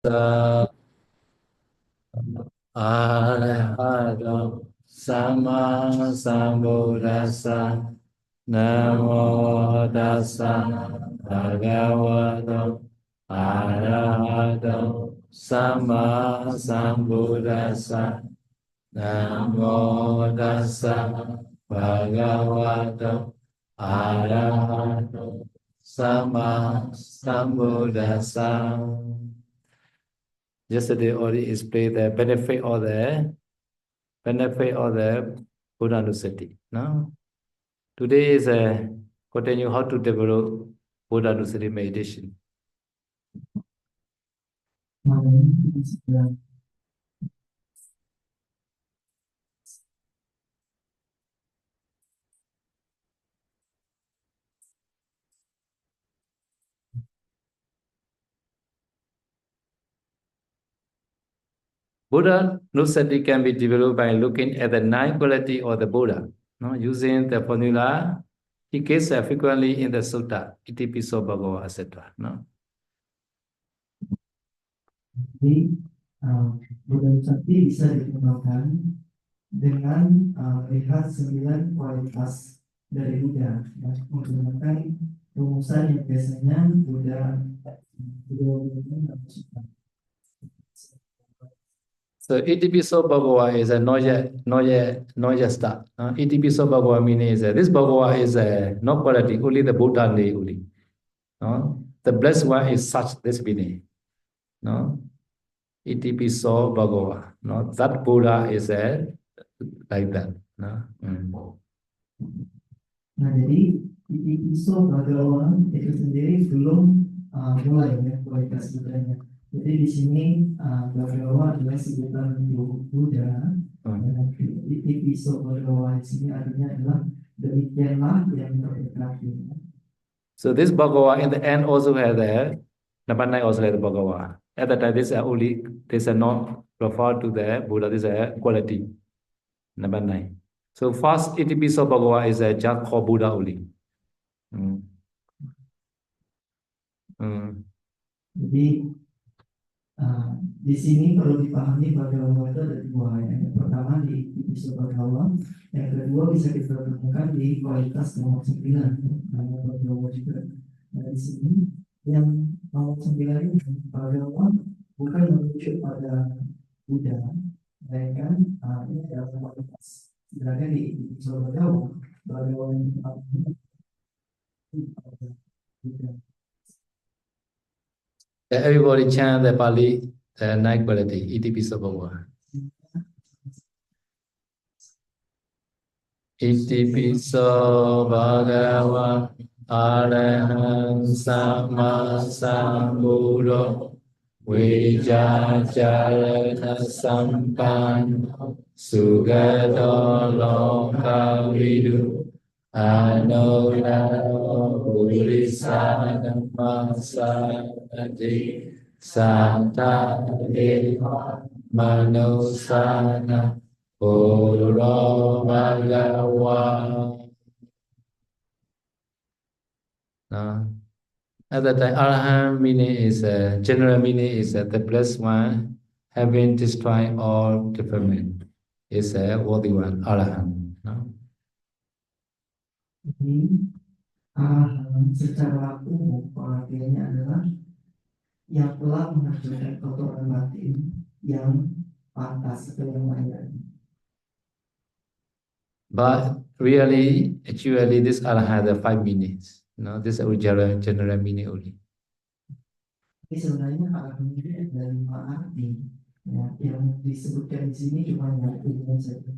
Sa arahato sama sambuddhassa namo tassa bhagavato arahato sama sambuddhassa namo tassa bhagavato arahato sama sambuddhassa. Yesterday already explained the benefit of the Buddha Nusati. No? Today is a continue how to develop Buddha Nusati meditation. Buddha Nusati can be developed by looking at the nine quality of the Buddha. No? Using the formula, he gets frequently in the Sutta, Itipiso Bhagava, etc. No? Jadi, Buddha Nusati bisa dikembangkan dengan melihat 9 kualitas dari Buddha dan menggunakan rumusan yang biasanya Buddha So Itipiso Bhagava is a not yet start. Itipiso Bhagava meaning is this Bhagava is not quality, only the Buddha only. No? The blessed one is such this meaning. No? Itipiso Bhagava. No? That Buddha is like that. No? Nah, jadi iso Bhagawan itu sendiri belum mulai ya kualitas Buddhanya. Jadi di sini Bhagawan adalah sebutan Buddha. Dan iso Bhagawan di sini artinya adalah demikianlah yang terdekati. So this Bhagava in the end also has number 9 also has the Bhagava. At the time this is not referred to the Buddha, this is a quality. Number 9. So first Itipiso Bhagava is just called Buddha only. Jadi di sini perlu dipahami Bhagawa itu ada dua. Yang pertama di episode Bhagawa, yang kedua bisa kita temukan di kualitas nomor 9 nama Bhagawa juga. Nah, di sini yang nomor 9 ini Bhagawa bukan merujuk pada Buddha, melainkan ini adalah kualitas. Sedangkan di episode Bhagawa, Bhagawa yang Buddha. Everybody chant the Pali night quality, Itipiso Bhagava. Itipiso Bhagava Arahant Sama Sambuddho Vijacharana Sampanno Sugato Lokavidu Anuttaro Buddhisanamasanati Santa Eva Manusana Puro Bhagawa. At that time, Arahant meaning is general meaning is the blessed one having destroyed all defilement. Is a worthy one, Arahant. No? Jadi secara umum pengertiannya adalah yang telah mengerjakan kotoran batin yang pantas atau yang layak. But really, actually, this Arahant has 5 meanings. No, this is general meaning only. Tapi sebenarnya arahant ini ada 5 arti. Ya, yang disebutkan di sini cuma yang umum saja.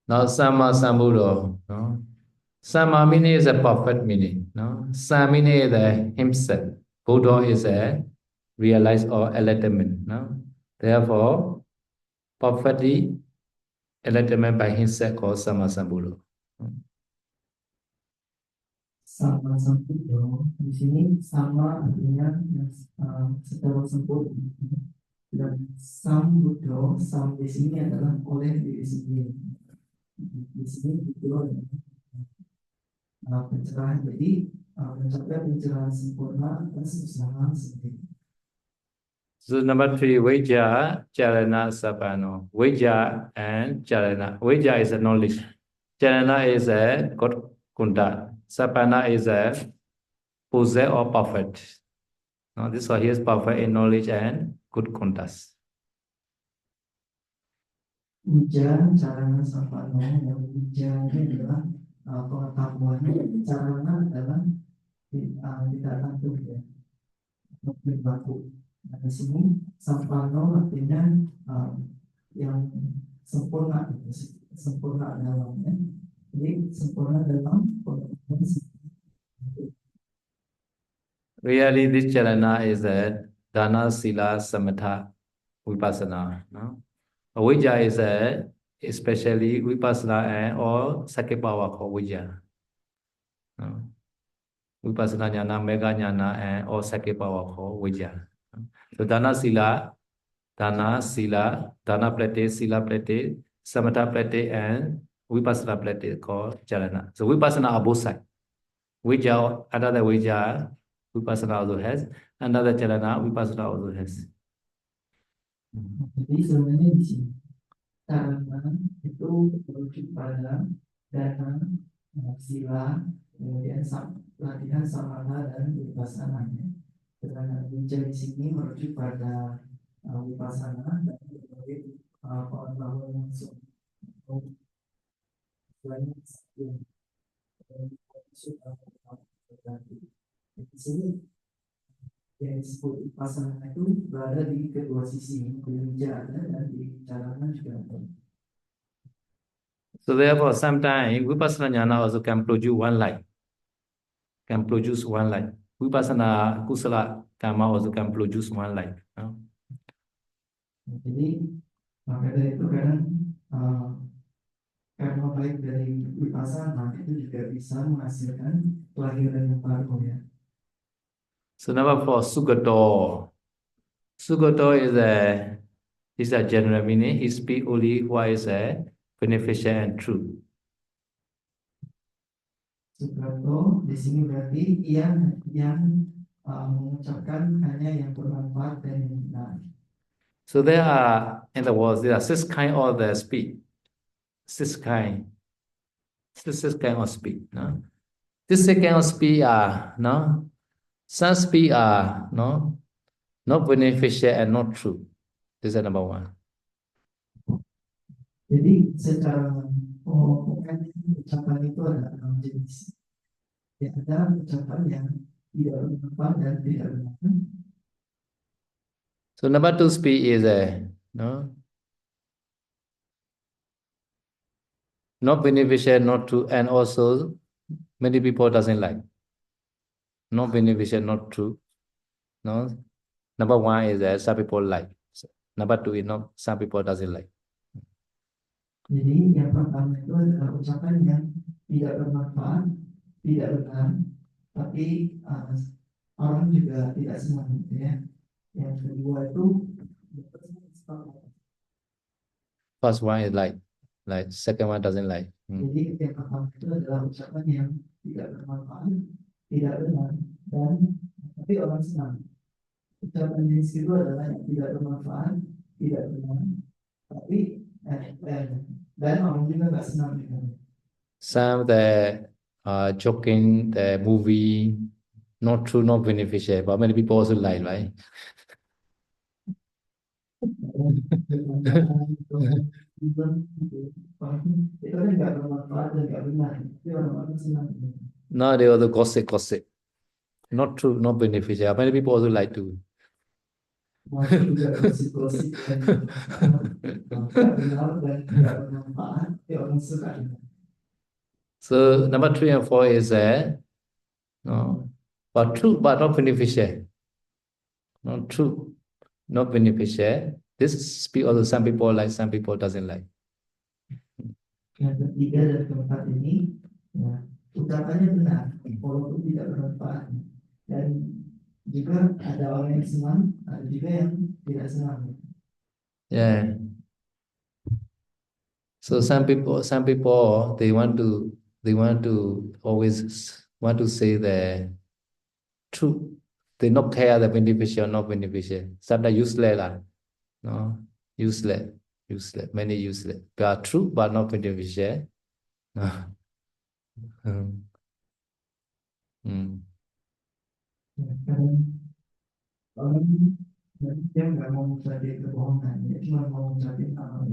Now, Sama Sambuddho. No? Sama meaning is a perfect meaning. No? Sam meaning is himself. Buddha is a realized or enlightenment. No? Therefore, perfectly enlightenment by himself called Sama Sambuddho. Sama Sambuddho di sini sama artinya secara sempurna. Dan Sambuddho, sam di sini adalah oleh diri sendiri. Di sini itu pencerahan, jadi mencapai pencerahan sempurna atas usaha sendiri. So number 3, Vijja, Chalana, Sapano. Vijja and Chalana. Vijja is a knowledge. Chalana is a good kunda. Sapana is a possess or perfect. Now this one here is perfect in knowledge and good kundas. Ujian caranya sampano yang ujian ini adalah pengetahuannya, caranya adalah tidak tentu ya, berlaku. Nah, di sini sampano artinya yang sempurna, sempurna dalamnya. Jadi sempurna dalam pengetahuan. Really, this chalana is a dana, sila, samatha, vipassana. No? Vijja is a especially vipassana and or sakipawa called vijja. No? Vipassana jnana, mega jnana and or sakipawa called vijja. So dana, sila, dana practice, sila practice, samatha practice and vipassana practice called chalana. So vipassana are both sides. Vijja, another vijja, vipassana also has, another chalana, vipassana also has. Jadi sebenarnya di sini karena itu merujuk pada dana, sila, kemudian latihan samatha dan vipassana. Karena Vijja di sini merujuk pada vipassana dan berbagai pengetahuan langsung. Selain di sini yang disebut vipassana itu berada di kedua sisi, di Vijja ada dan di Chalana juga ada. So therefore, sometimes vipassana jnana also can produce one light. Can produce one light. Vipassana kusala karma also can produce one light. No? Jadi maka dari itu kadang karma baik dari vipassana itu juga bisa menghasilkan kelahiran yang baru ya. So number 4, Sugato. Sugato is a general meaning. He speaks only what is beneficial and true. Sugato di sini berarti yang mengucapkan hanya yang bermanfaat dan yang benar. So there are in the world there are 6 kinds of the speech. 6 kinds. 6 kinds of speech. No? This 6 kinds of speech are no. Some speech are no, not beneficial and not true. This is number 1. Jadi secara ucapan itu ada 6 jenis. Ada ucapan yang tidak bermanfaat dan tidak benar. So number 2 speech is no, not beneficial, not true, and also many people doesn't like. Not beneficial, not true. No. Number 1 is some people like. Number 2 is not some people doesn't like. Jadi yang pertama itu adalah ucapan yang tidak bermanfaat, tidak benar, tapi orang juga tidak senang gitu ya. Yang kedua itu First one is like. Second one doesn't like. Jadi yang pertama itu adalah ucapan yang tidak bermanfaat, tidak benar, dan tapi orang senang. Ucapan jenis kedua adalah yang tidak bermanfaat, tidak benar, tapi dan orang juga nggak senang dengan. Some the joking, the movie, not true, not beneficial, but many people also like, right? Itu kan nggak bermanfaat dan nggak benar, tapi orang-orang senang. No, they also gossip. Not true, not beneficial. Many people also like to. Masuk juga gosip-gosip dan nggak benar dan nggak bermanfaat, tapi orang suka. So number 3 and 4 is no, but true, but not beneficial. Not true, not beneficial. This speak also some people like, some people doesn't like. Yang ketiga dan keempat ini, ya, ucapannya benar, walaupun tidak bermanfaat. Dan juga ada orang yang senang, ada juga yang tidak senang. Yeah. So some people they want to always want to say the truth, they not care the beneficial or not beneficial. Sometimes useless lah, no, useless, many useless. They are true but not beneficial. No. Hmm. Kadang orang dia nggak mau mencari kebohongan, dia cuma mau mencari amal.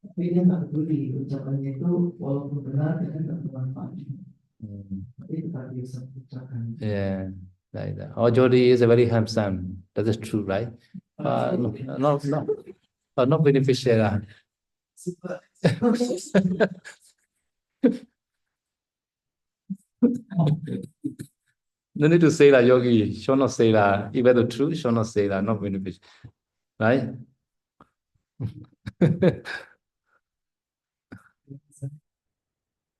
Tapi dia nggak peduli ucapannya itu walaupun benar dia nggak bermanfaat. Tapi tetap dia ucapkan. Yeah, like that. Oh, Jody is a very handsome. That is true, right? Not beneficial lah. No need to say that, Yogi. Should not say that. Even the truth, should not say that. Not beneficial, right?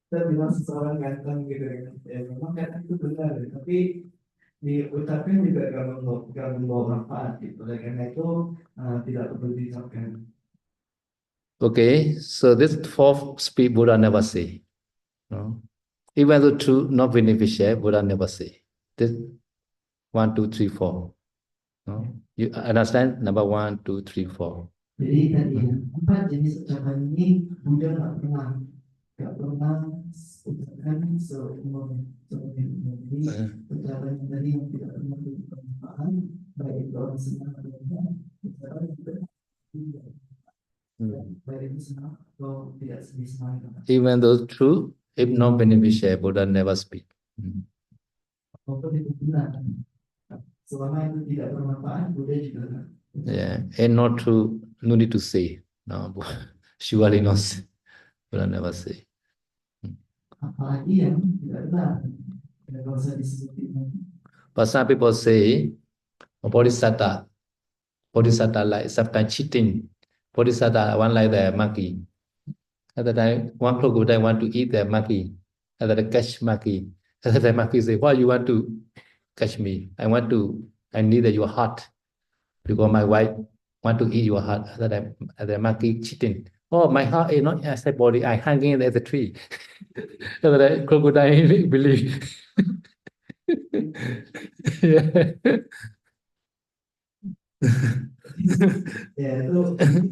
Kita bilang seseorang ganteng gitu ya, memang kan itu benar, tapi diucapkan juga gak membawa manfaat gitu. Oleh karena itu tidak perlu diucapkan. Okay, so this fourth speech Buddha never say. No? Even though true, not beneficial, Buddha never say. This 1, 2, 3, 4. No? You understand? Number 1, 2, 3, 4. Jadi tadi 4 jenis ucapan ini Buddha nggak pernah ucapkan seumur. Jadi ucapan tadi yang tidak pernah bermanfaat, baik itu orang senang atau tidak, ucapan juga baik itu senang atau tidak senang. Even though true, if not beneficial, Buddha never speak. Walaupun itu benar, selama itu tidak bermanfaat, Buddha juga nggak. Yeah, and not true, no need to say. No, surely not say. Buddha never say. Apalagi yang tidak benar, tidak usah disebutin. But some people say, Bodhisattva like sometimes cheating. Bodhisattva one like the monkey. At the time, one crocodile want to eat the monkey. At the time, catch monkey. At the time, monkey say, "Why you want to catch me? I need your heart because my wife want to eat your heart." At the time, the monkey cheating. Oh, my heart is not inside body. I hanging at the tree. At the time, crocodile believe. Yeah. Ya itu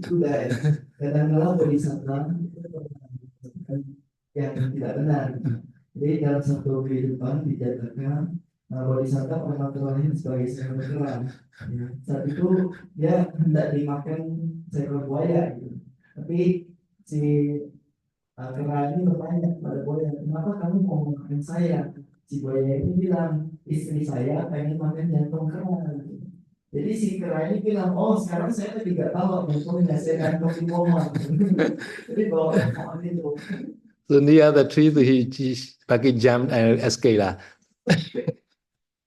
sudah ya. Kadang-kadang bodhisattva yang tidak benar. Jadi dalam satu kehidupan dinyatakan bodhisattva pernah terlahir sebagai seekor kera. Saat itu dia hendak dimakan seekor buaya. Gitu. Tapi si kera ini bertanya kepada buaya, kenapa kamu mau makan saya? Si buaya ini bilang, istri saya pengen makan jantung kera. Gitu. Jadi si kera ini bilang, oh sekarang saya tidak tahu jantungnya, saya akan kasih pohon. Jadi bawa pohon itu. So near the tree, he pakai jump and escape lah.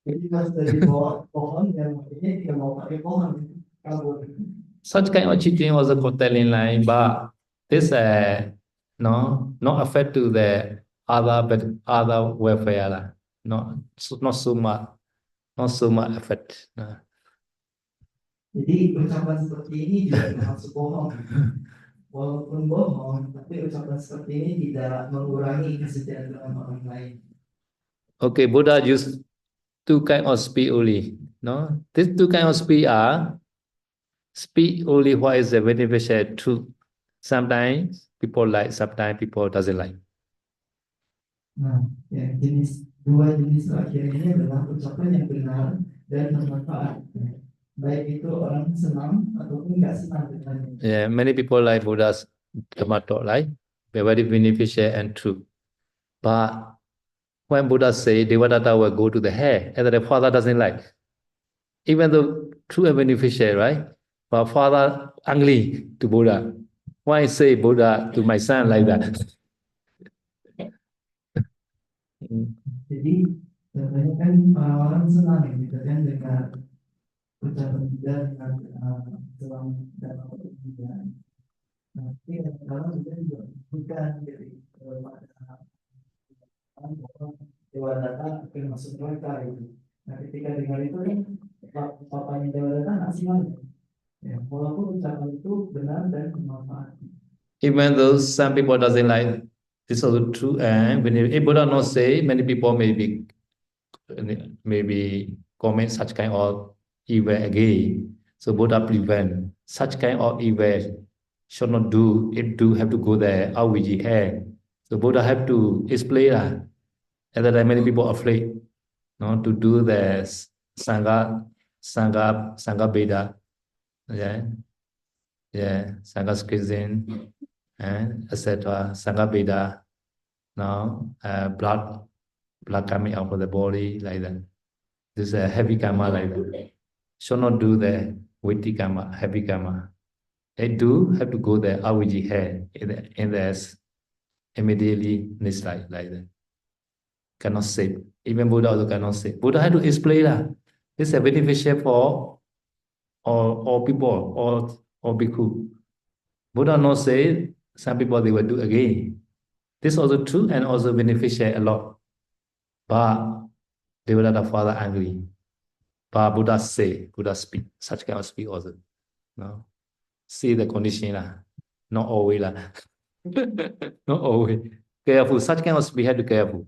Jadi pas dari bawah pohon yang makanya dia mau pakai pohon kabur. Such kind of cheating was a telling line, but this not affect to the other welfare lah. Not so much affect. Jadi ucapan seperti ini juga termasuk bohong. Walaupun bohong, tapi ucapan seperti ini tidak mengurangi kesejahteraan orang lain. Okay, Buddha used 2 kind of speech only. No, these 2 kind of speech are speak only what is the beneficial truth. Sometimes people like, sometimes people doesn't like. Nah, ya, dua jenis terakhir ini adalah ucapan yang benar dan bermanfaat. Baik itu orang senang ataupun nggak senang dengannya. Yeah, many people like Buddha's Dhamma talk, right? They're very beneficial and true. But when Buddha say Devadatta will go to the hell, and the father doesn't like. Even though true and beneficial, right? But father angry to Buddha. Why say Buddha to my son like that? Jadi sebenarnya kan orang senang gitu kan dengan ucapan juga dengan dalam perjanjian. Tapi kalau kita juga bukan dari Devadatta akan masuk neraka itu. Nah ketika dengar itu kan papanya Devadatta nggak senang. Ya, walaupun ucapan itu benar dan bermanfaat. Even though some people doesn't like, this is also true, and if Buddha not say, many people maybe commit such kind of evil again. So Buddha prevent such kind of evil should not do. If do, have to go there out with the hair. So Buddha have to explain that. At that time, many people are afraid, no, to do the sangha beda, sangha schism, and etc. Sangha beda, no, blood coming out of the body like that. This is a heavy karma like that. Should not do the weighty karma, heavy karma. They do have to go there out with the hair in the immediately next like that. Cannot save. Even Buddha also cannot save. Buddha had to explain that this is a beneficial for all people, all bhikkhu. Buddha not say some people they will do again. This is also true and also beneficial a lot. But they will let the father angry. But Buddha say, Buddha speak, such kind of speak also. No? See the condition lah. Not always lah. Not always. Careful, such kind of speak have to careful.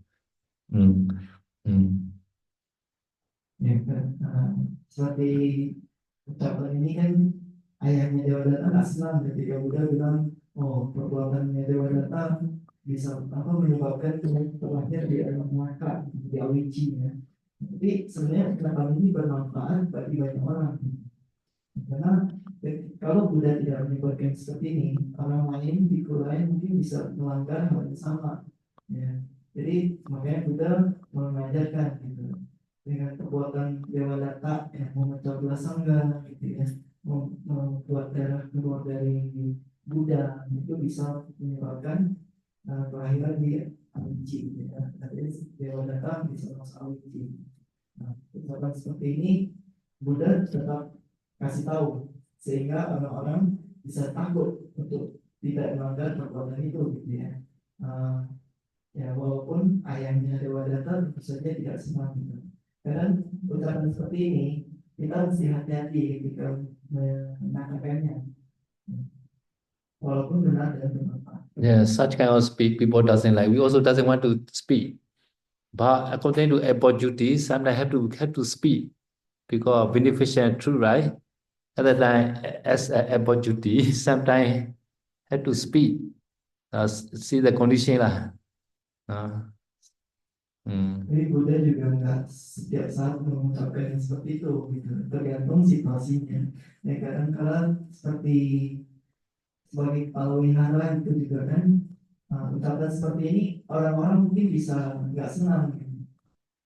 Ya kan, seperti ucapan ini kan ayahnya Dewadatta nggak senang ketika Buddha bilang, oh perbuatannya Dewadatta bisa menyebabkan terlahir di alam neraka, di awici ya. Tapi sebenarnya ucapan ini bermanfaat bagi banyak orang. Karena kalau Buddha tidak menyebutkan seperti ini, orang lain, bhikkhu lain mungkin bisa melanggar hal yang sama. Ya. Jadi makanya Buddha mengajarkan gitu. Dengan perbuatan Dewadatta yang memecah belah sangga gitu ya, membuat darah keluar dari Buddha itu bisa menyebabkan kelahiran di awici gitu ya. Jadi Dewadatta bisa masuk awici. Nah, ucapan seperti ini Buddha tetap kasih tahu sehingga orang-orang bisa takut untuk tidak melanggar perbuatan itu gitu ya. Ya walaupun ayahnya Dewadatta tentu saja tidak senang gitu. Karena ucapan seperti ini kita mesti hati-hati ketika menangkapnya, walaupun benar dan bermanfaat. Yeah, such kind of speak people doesn't like. We also doesn't want to speak. But according to airport duty, sometimes have to speak because beneficial and true, right? At that time, as airport duty, sometimes have to speak. See the condition lah. Jadi Buddha juga nggak setiap saat mengucapkan yang seperti itu, gitu. Tergantung situasinya. Ya kadang-kadang seperti sebagai kepala wihara itu juga kan ucapan seperti ini orang-orang mungkin bisa nggak senang, gitu.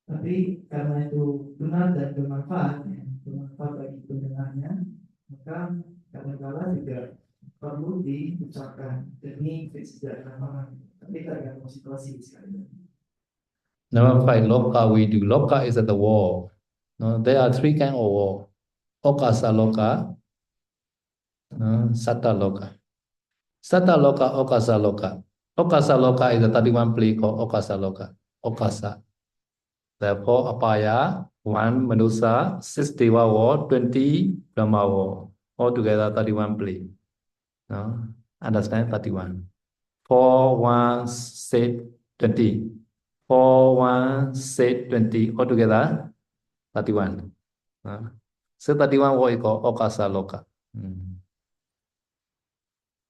Tapi karena itu benar dan bermanfaat, ya, bermanfaat bagi pendengarnya, maka kadang-kadang juga perlu diucapkan demi kesejahteraan orang. Tapi tergantung situasi sekali. Number 5, loka we do. Loka is at the wall. No, there are 3 kinds of wall. Okasa loka, satta loka. Satta loka, okasa loka. Okasa loka is the 31 place called okasa loka. Okasa. Therefore, apaya, 1 manusa, 6 deva wall, 20 brahma wall. Altogether 31 place. No? Understand 31. 4, 1, 6, 20. 4, 1, 6, 20. Altogether 31. So 31 wall is called okasa loka.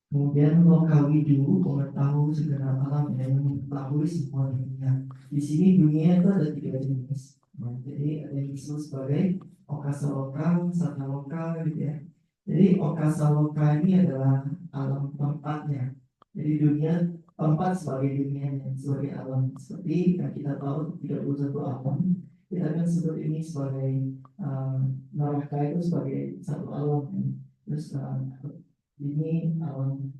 Kemudian lokawidu, pengetahu segenap alam yang mengetahui semua dunia. Di sini dunia itu ada 3 jenis. Nah, jadi ada yang disebut sebagai okasa loka, satta loka, gitu ya. Jadi okasa loka ini adalah alam tempatnya. Jadi dunia tempat sebagai dunianya, sebagai alam. Seperti yang kita tahu 31 alam, kita kan sebut ini sebagai neraka itu sebagai satu alam. Terus ini alam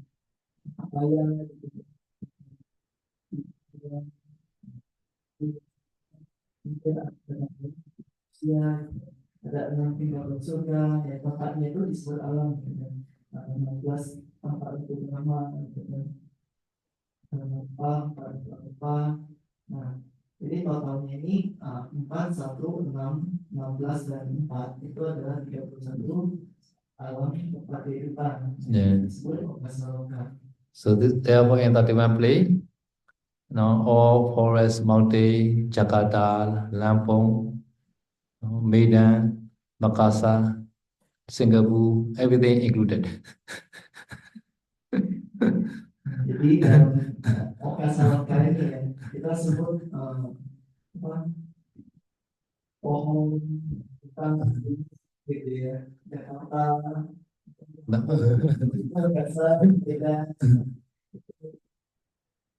apa yang ada 6 tingkat surga, ya tempatnya itu disebut alam. 16 tempat itu bernama apa. Nah, jadi totalnya ini 4, 1, 6, 16 dan 4 itu adalah 31 alam tempat kehidupan. Disebut okasa loka. So this therefore in 31 place, all forest, mountain, Jakarta, Lampung, Medan, Makassar, Singapore, everything included. Jadi dalam Okasaloka ini ya kita sebut apa, pohon hutan gitu ya. Jakarta, Makassar, Medan,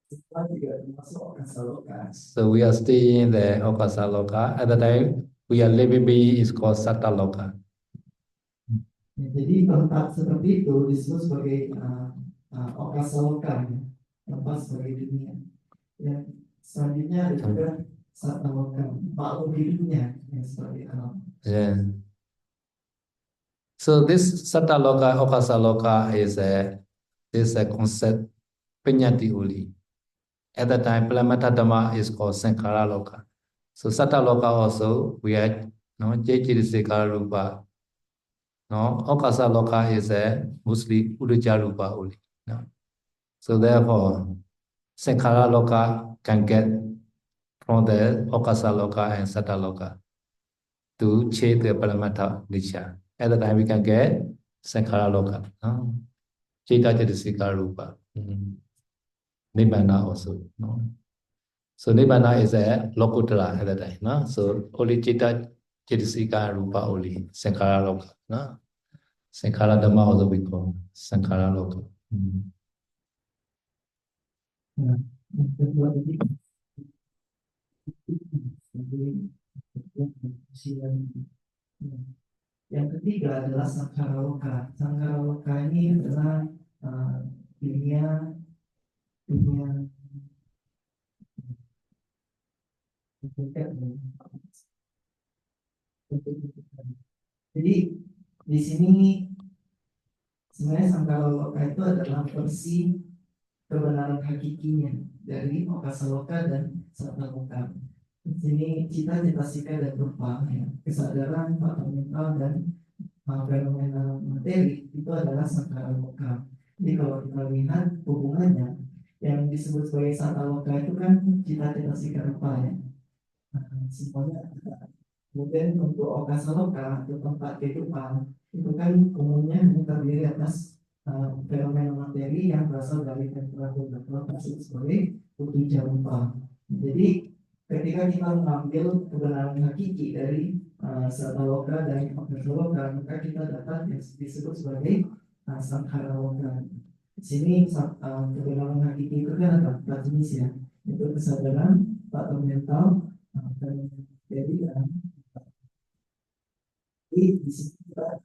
semua juga termasuk Okasaloka. So we are staying in the Okasaloka. At the time, we are living being is called Sataloka. Ya, jadi tempat seperti itu disebut sebagai Okasaloka, ya, tempat sebagai dunia. Ya, selanjutnya ada juga Sataloka, makhluk hidupnya yang seperti alam. Yeah. So this Sataloka, Okasaloka is a concept Penyati Uli. At the time, Palamata Dhamma is called Sankhara Loka. So Sataloka also, we had Jejirisi Rupa. No, Okasaloka is a mostly Uduja Rupa Uli. No? So therefore, Sankhara Loka can get from the Okasaloka and Sataloka to change the Palamata nature. At the time, we can get Sankhara Loka. No? Jejirisi Rupa. Nibbana also. No? So Nibbana is a Lokutara at that time. No? So only Chitta Chitisika Rupa only, Sankhara Loka. No? Sankhara Dhamma also we call Sankhara Loka. Nah, yang kedua tadi yang ketiga adalah Sankhara Loka. Sankhara Loka ini adalah dunia jadi di sini sebenarnya Sankhara Loka itu adalah versi kebenaran hakikinya dari Okasaloka dan Sataloka. Di sini cita-cita sika dan rupa, ya, kesadaran fundamental dan fenomena materi itu adalah Sankhara Loka. Jadi kalau kita lihat hubungannya, yang disebut sebagai Sataloka itu kan cita-cita sika rupa ya. Semuanya ada. Kemudian untuk Okasaloka atau tempat kehidupan itu kan umumnya terdiri atas fenomena materi yang berasal dari temperatur disebut sebagai utuja rupa. Jadi ketika kita mengambil kebenaran hakiki dari Sataloka dan Okasaloka, maka kita dapat yang disebut sebagai Sankhara Loka. Di sini kebenaran hakiki itu kan ada empat jenis ya, itu kesadaran, fundamental, dan jadi di sini kita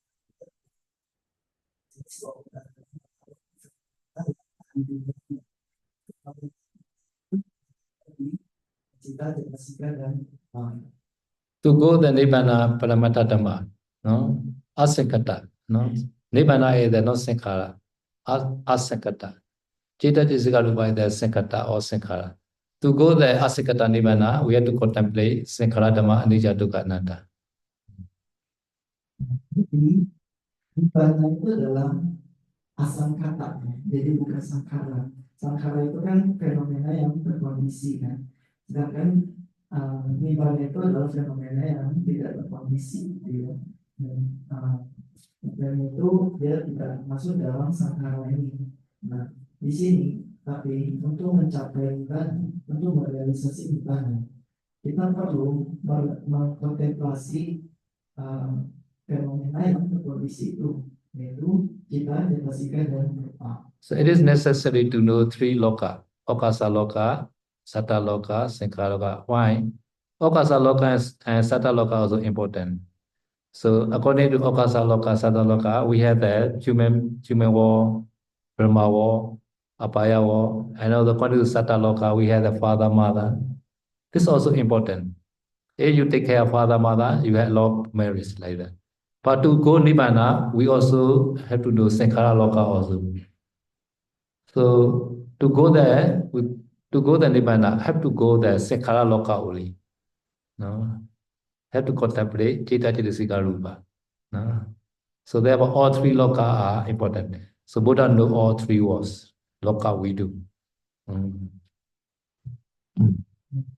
to go the Nibbana Paramata Dhamma, no? Asankata, no? Nibbana is the no Sankhara, Asankata. Chitta Jisika Rupa is the Sankhata or Sankhara. To go the Asankata Nibbana, we have to contemplate Sankhara Dhamma Anicca Dukkha Anatta. Jadi Nibbana itu adalah asangkata, jadi bukan sangkara. Sangkara itu kan fenomena yang berkondisi kan, sedangkan Nibbana itu adalah fenomena yang tidak berkondisi, gitu ya. Dan itu dia tidak masuk dalam sangkara ini. Nah, di sini tapi untuk mencapai Nibbana, untuk merealisasi Nibbana, kita perlu mengkontemplasi fenomena yang berkondisi itu, yaitu kita jelasin dan rupa. So it is necessary to know three loka, Okasaloka, Sataloka, Sankhara. Why? Okasaloka and Sataloka are also important. So according to Okasaloka, Sataloka, we have the human world, Brahma world, Apaya world, and also according to Sataloka, we have the father, mother. This is also important. If you take care of father, mother, you have a lot of merits like that. But to go Nibbana, we also have to do Sankhara Loka also. So to go there, to go the Nibbana, have to go the Sankhara Loka only. No? Have to contemplate Chitta Chitisika Rupa. No? So therefore all three Loka are important. So Buddha know all three worlds. Loka we do.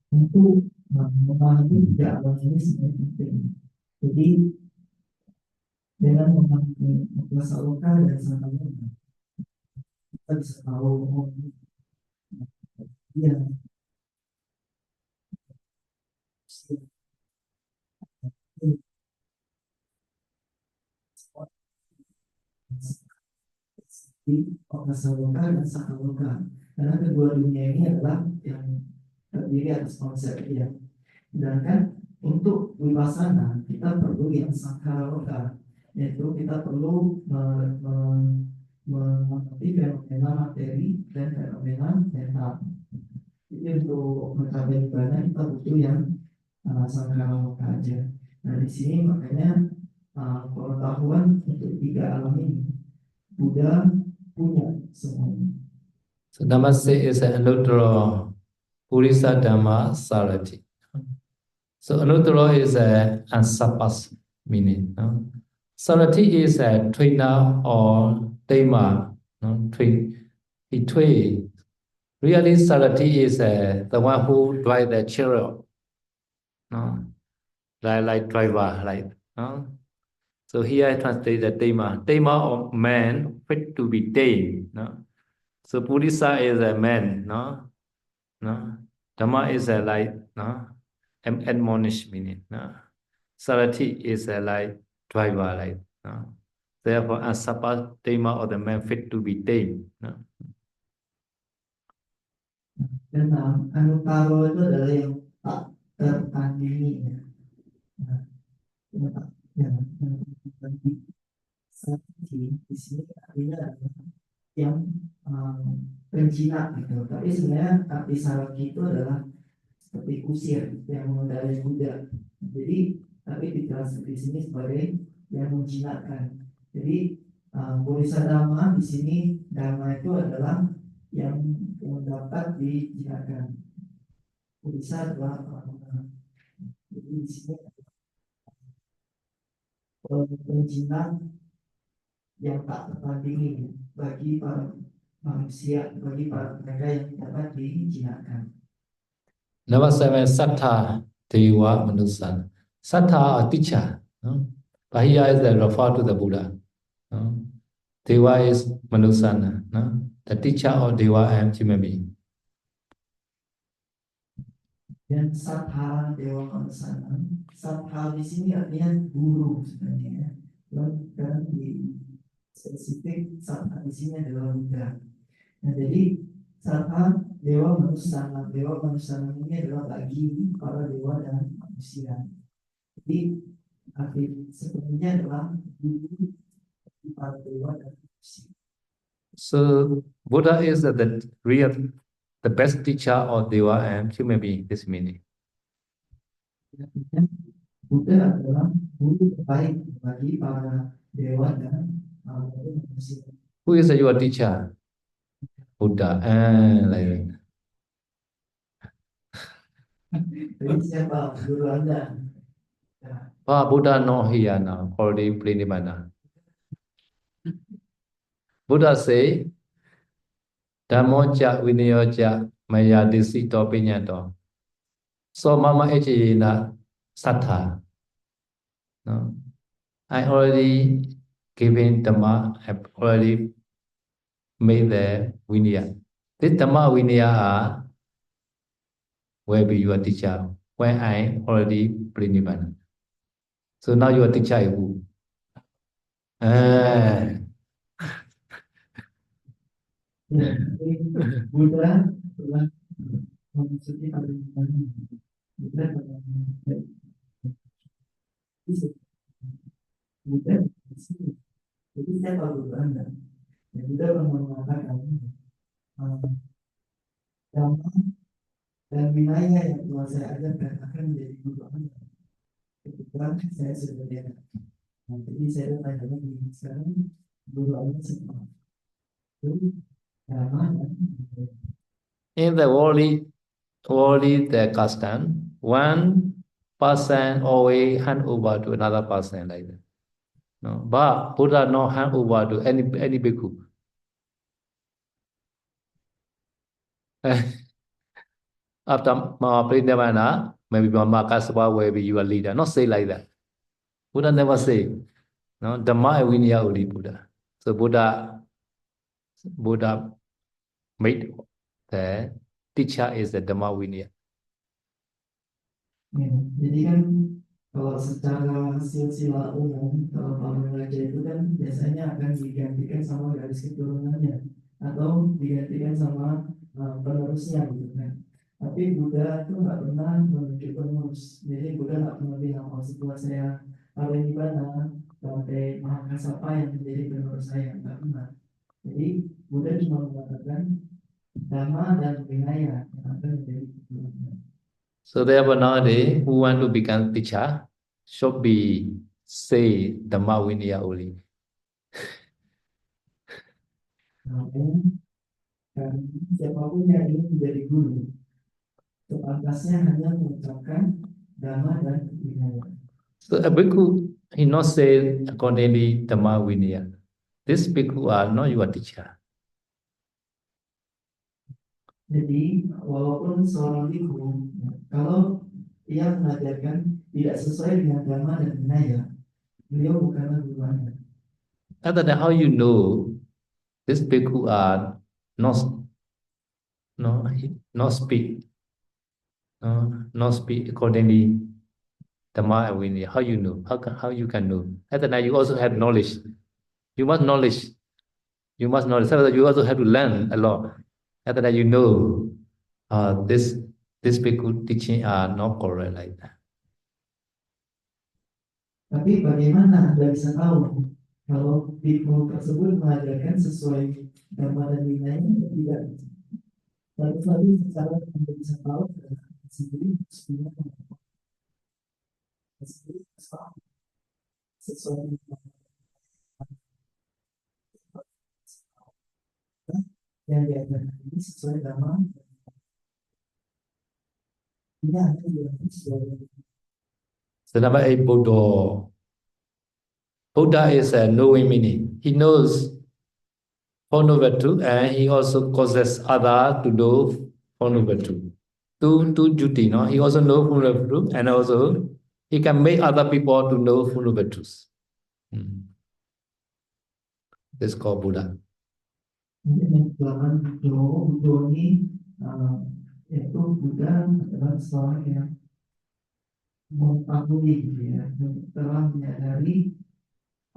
Untuk memahami tiga alam ini sebenarnya penting. Jadi dengan memahami masa lokal dan sangat kita bisa tahu oh iya di masa lokal dan sangat lokal karena kedua dunia ini adalah yang terdiri atas konsep ya. Sedangkan untuk vipassana kita perlu yang sangat lokal, yaitu kita perlu mengerti fenomena materi dan fenomena mental. Jadi untuk mencapai ibadah kita butuh yang sangat lokal aja. Nah di sini makanya pengetahuan untuk tiga alam ini Buddha punya semuanya. So number 6 is Anuttara Purisa Dhamma Sarati. So Anuttara is a unsurpassed meaning. No? Sarati is a trainer or tamer. No? He really Sarati is the one who drive the chariot. No? Like driver, like no? So here I translate the tamer. Tamer of man fit to be tamed. No? So Purisa is a man, no? No? Dhamma is a like, no? Admonish meaning, no? Sarati is a like driver, like, no? Therefore, Asapa Dhamma of the man fit to be tamed, no? Dan Anuttara itu adalah yang tak tertandingi ya. Nah, yang tertandingi di sini artinya adalah yang penjinak gitu. Tapi sebenarnya arti saraki itu adalah seperti kusir yang mengendarai kuda. Jadi tapi dijelaskan di sini sebagai yang menjinakkan. Jadi Purisa Dhamma di sini Dhamma itu adalah yang dapat dijinakkan. Purisa adalah jadi di sini penjinak yang tak tertandingi bagi para manusia, bagi para mereka yang dapat dijinakkan. Number 7, Sattha Deva Manusan. Sattha or teacher. No? But here is the refer to the Buddha. No? Deva is Manusana. No? The teacher of Deva and human being. Dan Sattha Dewa Manusana. Sattha di sini artinya guru sebenarnya. Dan di spesifik Sattha di sini adalah Buddha. Nah jadi Sattha Dewa Manusana. Dewa Manusana ini adalah bagi para dewa dan manusia. Jadi arti sebenarnya adalah guru para dewa dan manusia. So Buddha is the best teacher of Deva and human being. This meaning. Buddha adalah guru terbaik bagi para dewa dan manusia. Who is your teacher? Buddha. Like that. Jadi siapa guru Anda? Buddha no here now, already Pranimana. Buddha say, Dhammo cha vinayo cha maya disito pinyato. So mama echina sattha. No? I already given Dhamma, I've already made the vinaya. This Dhamma vinaya will be your teacher when I already Pranimana. So now your teacher is who? Buddha telah memasuki pariwisata. Buddha telah Buddha di sini. Jadi siapa guru Anda? Ya, Buddha mengatakan Dhamma dan Vinaya yang telah saya ajarkan akan menjadi guru Anda. Kebetulan saya sudah lihat. Jadi saya tanya lagi sekarang guru Anda siapa? In the worldly the custom, one person always hand over to another person like that. No, but Buddha no hand over to any bhikkhu. After Mahaparinirvana, maybe Makasapa will be your leader. Not say like that. Buddha never say, no, Dhamma Vinaya only Buddha. So Buddha made the teacher is the Dhamma Vinaya. Ya, jadi kan kalau secara silsilah umum, kalau para raja itu kan biasanya akan digantikan sama garis keturunannya atau digantikan sama penerusnya gitu kan. Tapi Buddha itu nggak pernah menunjuk penerus. Jadi Buddha nggak pernah bilang, oh setelah saya Parinibbana, sampai Mahakasapa yang menjadi penerus saya, nggak pernah. Jadi Buddha cuma mengatakan Dhamma dan Vinaya yang akan menjadi keturunannya. So therefore nowadays, who want to become teacher should be say Dhamma Vinaya only. Namun, karena siapapun yang ingin menjadi guru, sepantasnya hanya mengucapkan Dhamma dan Vinaya. So a bhikkhu, he not say accordingly Dhamma Vinaya. This bhikkhu are not your teacher. Jadi, walaupun seorang bhikkhu, kalau ia mengajarkan tidak sesuai dengan Dhamma dan Vinaya, beliau bukanlah guru Anda. Other than how you know this bhikkhu are not not speak not speak accordingly Dhamma and Vinaya. How you know? How you can know? Other than you also have knowledge. You must knowledge. You must knowledge. So that you also have to learn a lot. After that you know this bhikkhu teaching are not correct like that. Tapi bagaimana Anda bisa tahu kalau bhikkhu tersebut mengajarkan sesuai Dhamma dan Vinaya atau tidak? Lalu secara Anda bisa tahu sendiri sebenarnya sesuai yang diajarkan ini sesuai Dhamma. Tidak hanya dilakukan sesuai. So number 8, Buddha. Buddha is a knowing meaning. He knows Four Noble Truth and he also causes other to know Four Noble Truth. Two duty, no? He also knows Four Noble Truth and also he can make other people to know Four Noble Truth. This is called Buddha. Ini zaman Buddha ini yaitu Buddha adalah seorang yang mengetahui gitu ya, telah menyadari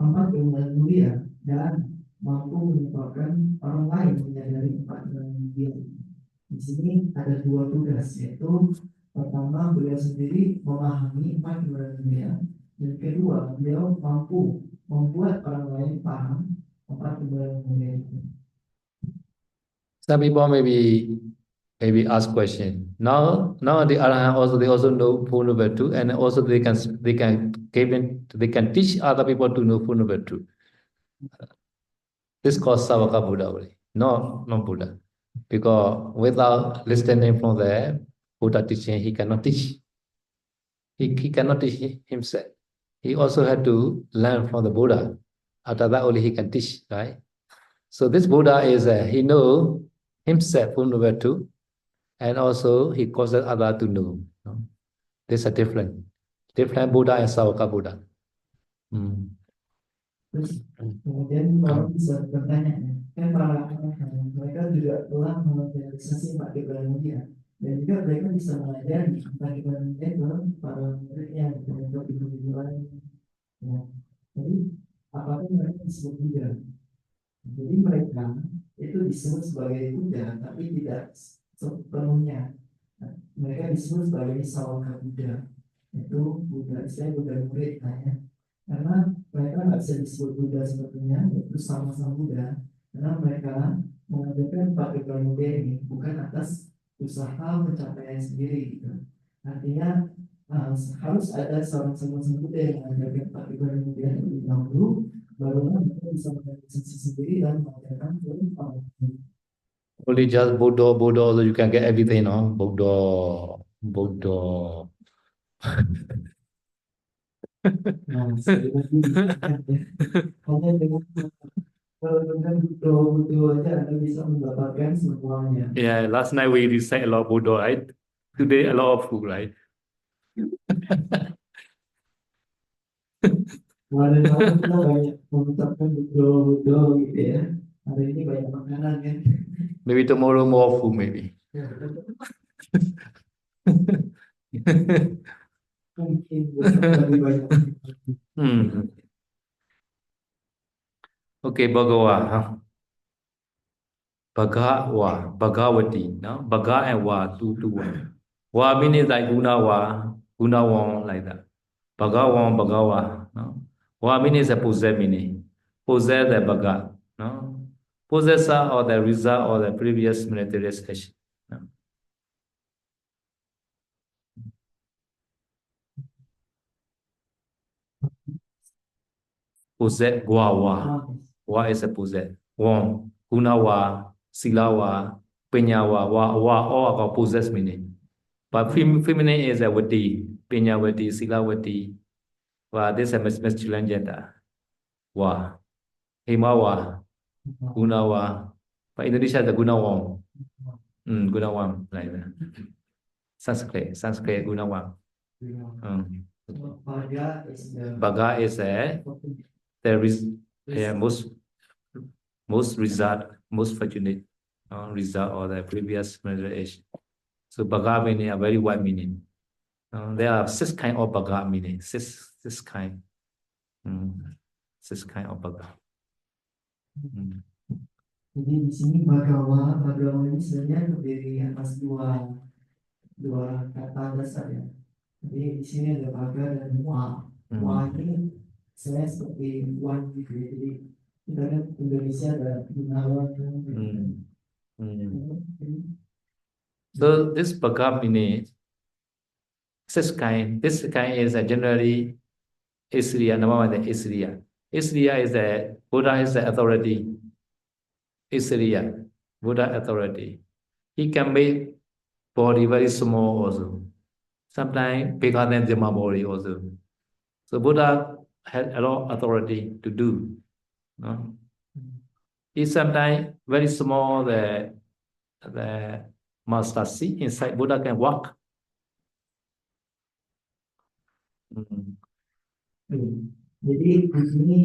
empat kebenaran mulia dan mampu menyebabkan orang lain menyadari empat kebenaran mulia. Di sini ada dua tugas, yaitu pertama beliau sendiri memahami empat kebenaran mulia, dan kedua beliau mampu membuat orang lain paham empat kebenaran mulia itu. Some people maybe ask question. Now the Arahant also they also know Four Noble Truth and also they can teach other people to know Four Noble Truth. This called Savaka Buddha only, not Buddha. Because without listening from the Buddha teaching, he cannot teach. He cannot teach himself. He also had to learn from the Buddha. After that only he can teach, right? So this Buddha is he know himself Four Noble Truth, and also he causes others to know. This is a different Buddha and Savaka Buddha. Terus kemudian orang bisa bertanya, kan para mereka juga telah merealisasi empat kebenaran mulia, dan juga mereka bisa mengajari empat kebenaran mulia ke para muridnya untuk ibu-ibu lain. Ya. Jadi apakah mereka disebut Buddha? Jadi mereka itu disebut sebagai Buddha, tapi tidak sepenuhnya. Mereka disebut sebagai Sawaka Buddha. Itu Buddha, istilah Buddha murid, ya. Karena mereka nggak bisa disebut Buddha sepertinya, yaitu sama-sama Buddha, karena mereka mengajarkan empat kebenaran mulia ini bukan atas usaha pencapaian sendiri, gitu. Artinya harus ada seorang Buddha yang mengajarkan empat kebenaran mulia lebih dahulu, baru mereka bisa mengajarkan sendiri dan mengajarkan ke orang lain. Only just Buddha, so you can get everything, no? Buddha. Nah, hanya dengan kalau dengan betul aja Anda bisa mendapatkan semuanya. Yeah, last night we recite a lot of Buddha, right? Today a lot of food, right? Kemarin-kemarin kita banyak mengucapkan betul-betul gitu ya. Hari ini banyak makanan kan. Maybe tomorrow more food maybe. Mungkin besok lebih banyak. Hmm. Okay, Bhagawa. Bhagawa, Bhagawati, no? Bhaga and Wa, two one. Wa meaning like Guna Wa, Guna Won, like that. Bhagawan, Bhagawa, no? Wa meaning is a possess meaning. Possess the Bhaga, no? Possessor or the result or the previous military action. No? Possess, Wa, Wa. Wa is a possess. Won, Guna Wa, Sila Wa, Pinya Wa, Wa, all about possess meaning. But feminine is a Vati, Pinya Vati, Sila Vati. Wa, this is a masculine gender. Wa, Himawa, Gunawa. But Indonesia the Gunawang. Gunawang, like that. Sanskrit, Gunawang. Baga is the Baga is the most result, most fortunate result or the previous age. So Baga meaning a very wide meaning. There are six kind of Baga meaning. Six kind. Six kind of Baga. Jadi di sini Bagawa ini sebenarnya terdiri atas dua kata dasar ya. Jadi di sini ada Baga dan Wa. Wa ini saya seperti Wan gitu ya. Jadi kita kan Indonesia ada Gunawan. So this Baga meaning six kind. This kind is generally Isriya, number one is Isriya. Isriya is Buddha is the authority. Isriya, Buddha authority. He can make body very small also. Sometimes bigger than the body also. So Buddha had a lot of authority to do. No? He sometimes very small the master see inside Buddha can walk. Jadi di sini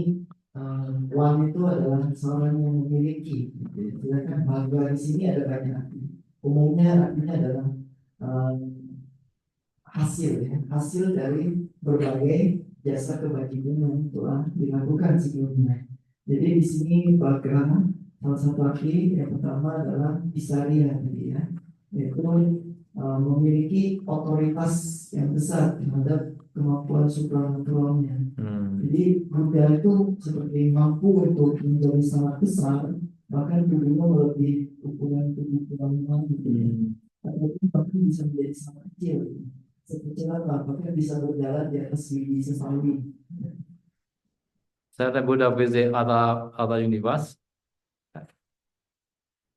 Wan itu adalah seorang yang memiliki. Sedangkan Baga di sini ada banyak arti. Umumnya artinya adalah hasil ya, hasil dari berbagai jasa kebajikan yang telah dilakukan sebelumnya. Jadi di sini Baga salah satu arti yang pertama adalah Bisaria tadi ya, yaitu memiliki otoritas yang besar terhadap kemampuan supranaturalnya. Jadi Buddha itu seperti mampu untuk menjadi sangat besar, bahkan tubuhnya melebihi ukuran tubuh tulang gitu ya. Ataupun bahkan bisa menjadi sangat kecil. Sekecil apa? Bahkan bisa berjalan di atas biji sesawi. Certain Buddha visit other universe,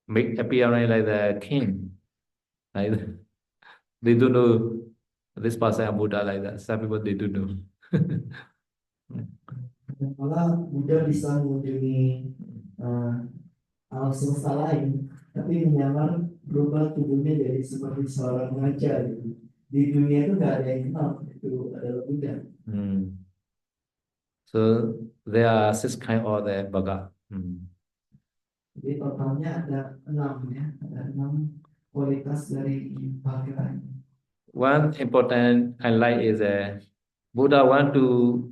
make appearance like the king. Like they don't know this person Buddha like that. Some people they don't know. Malah Buddha bisa mengunjungi alam semesta lain, tapi menyamar berubah tubuhnya jadi seperti seorang raja gitu. Di dunia itu nggak ada yang kenal itu adalah Buddha. So there are six kind of the Baga. Jadi totalnya ada 6 ya, ada 6 kualitas dari Baga. One important highlight is Buddha want to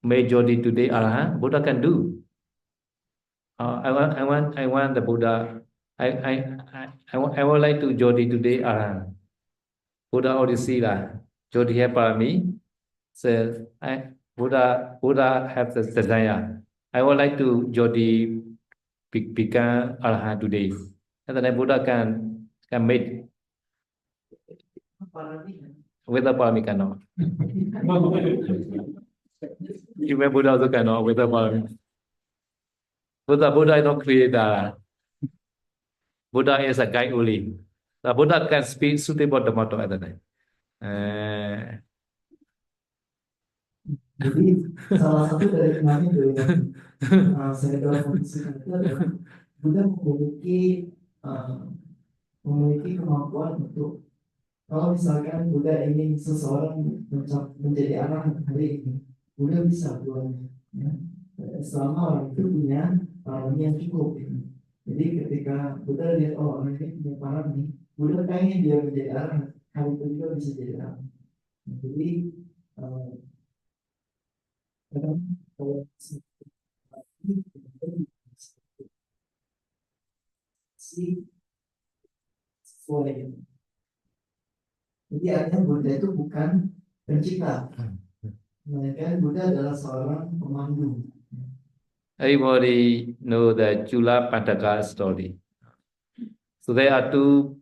make Jodi today Arahant. Buddha can do. I want the Buddha. I would like to Jodi today Arahant. Buddha already see that Jodi have parami. So Buddha have the desire. I would like to Jodi become Arahant today. And then Buddha can make with the parami cannot. Even Buddha also cannot with the parami. Buddha is not creator. Buddha is a guide only. The Buddha can speak suitable Dhamma at the time. Jadi salah satu dari kemarin itu yang saya telah kondisikan itu adalah Buddha memiliki kemampuan untuk kalau misalkan Buddha ingin seseorang menjadi anak hari ini, Buddha bisa keluarnya, ya. Selama orang itu punya paramnya yang cukup, gitu. Jadi ketika Buddha lihat oh orang ini punya param nih, Buddha pengen dia menjadi arahant, hal itu juga bisa jadi arahant. Jadi eh, kadang kalau si sesuai, gitu. Jadi artinya Buddha itu bukan pencipta, melainkan Buddha adalah seorang pemandu. Everybody know the Chula Pandaka story. So there are two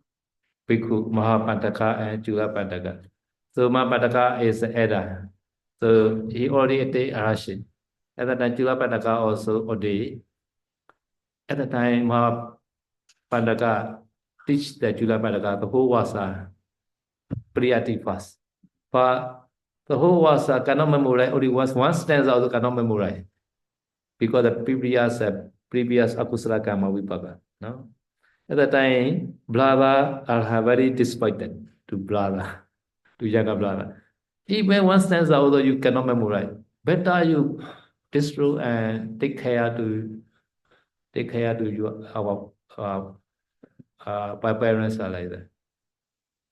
bhikkhu, Mahapandaka and Chula Pandaka. So Mahapandaka is the elder. So he already attained arahant. At that time, Chula Pandaka also ordained. At the time, Mahapandaka teach the Chula Pandaka the whole Vasa, Priyati fast. But the whole Vasa cannot memorize, only one stanza also cannot memorize. Because the previous akusala karma vipaka. No? At that time, brother are very disappointed to brother, to younger brother. Even one stanza, although you cannot memorize, better you destroy and take care to your our parents are like that.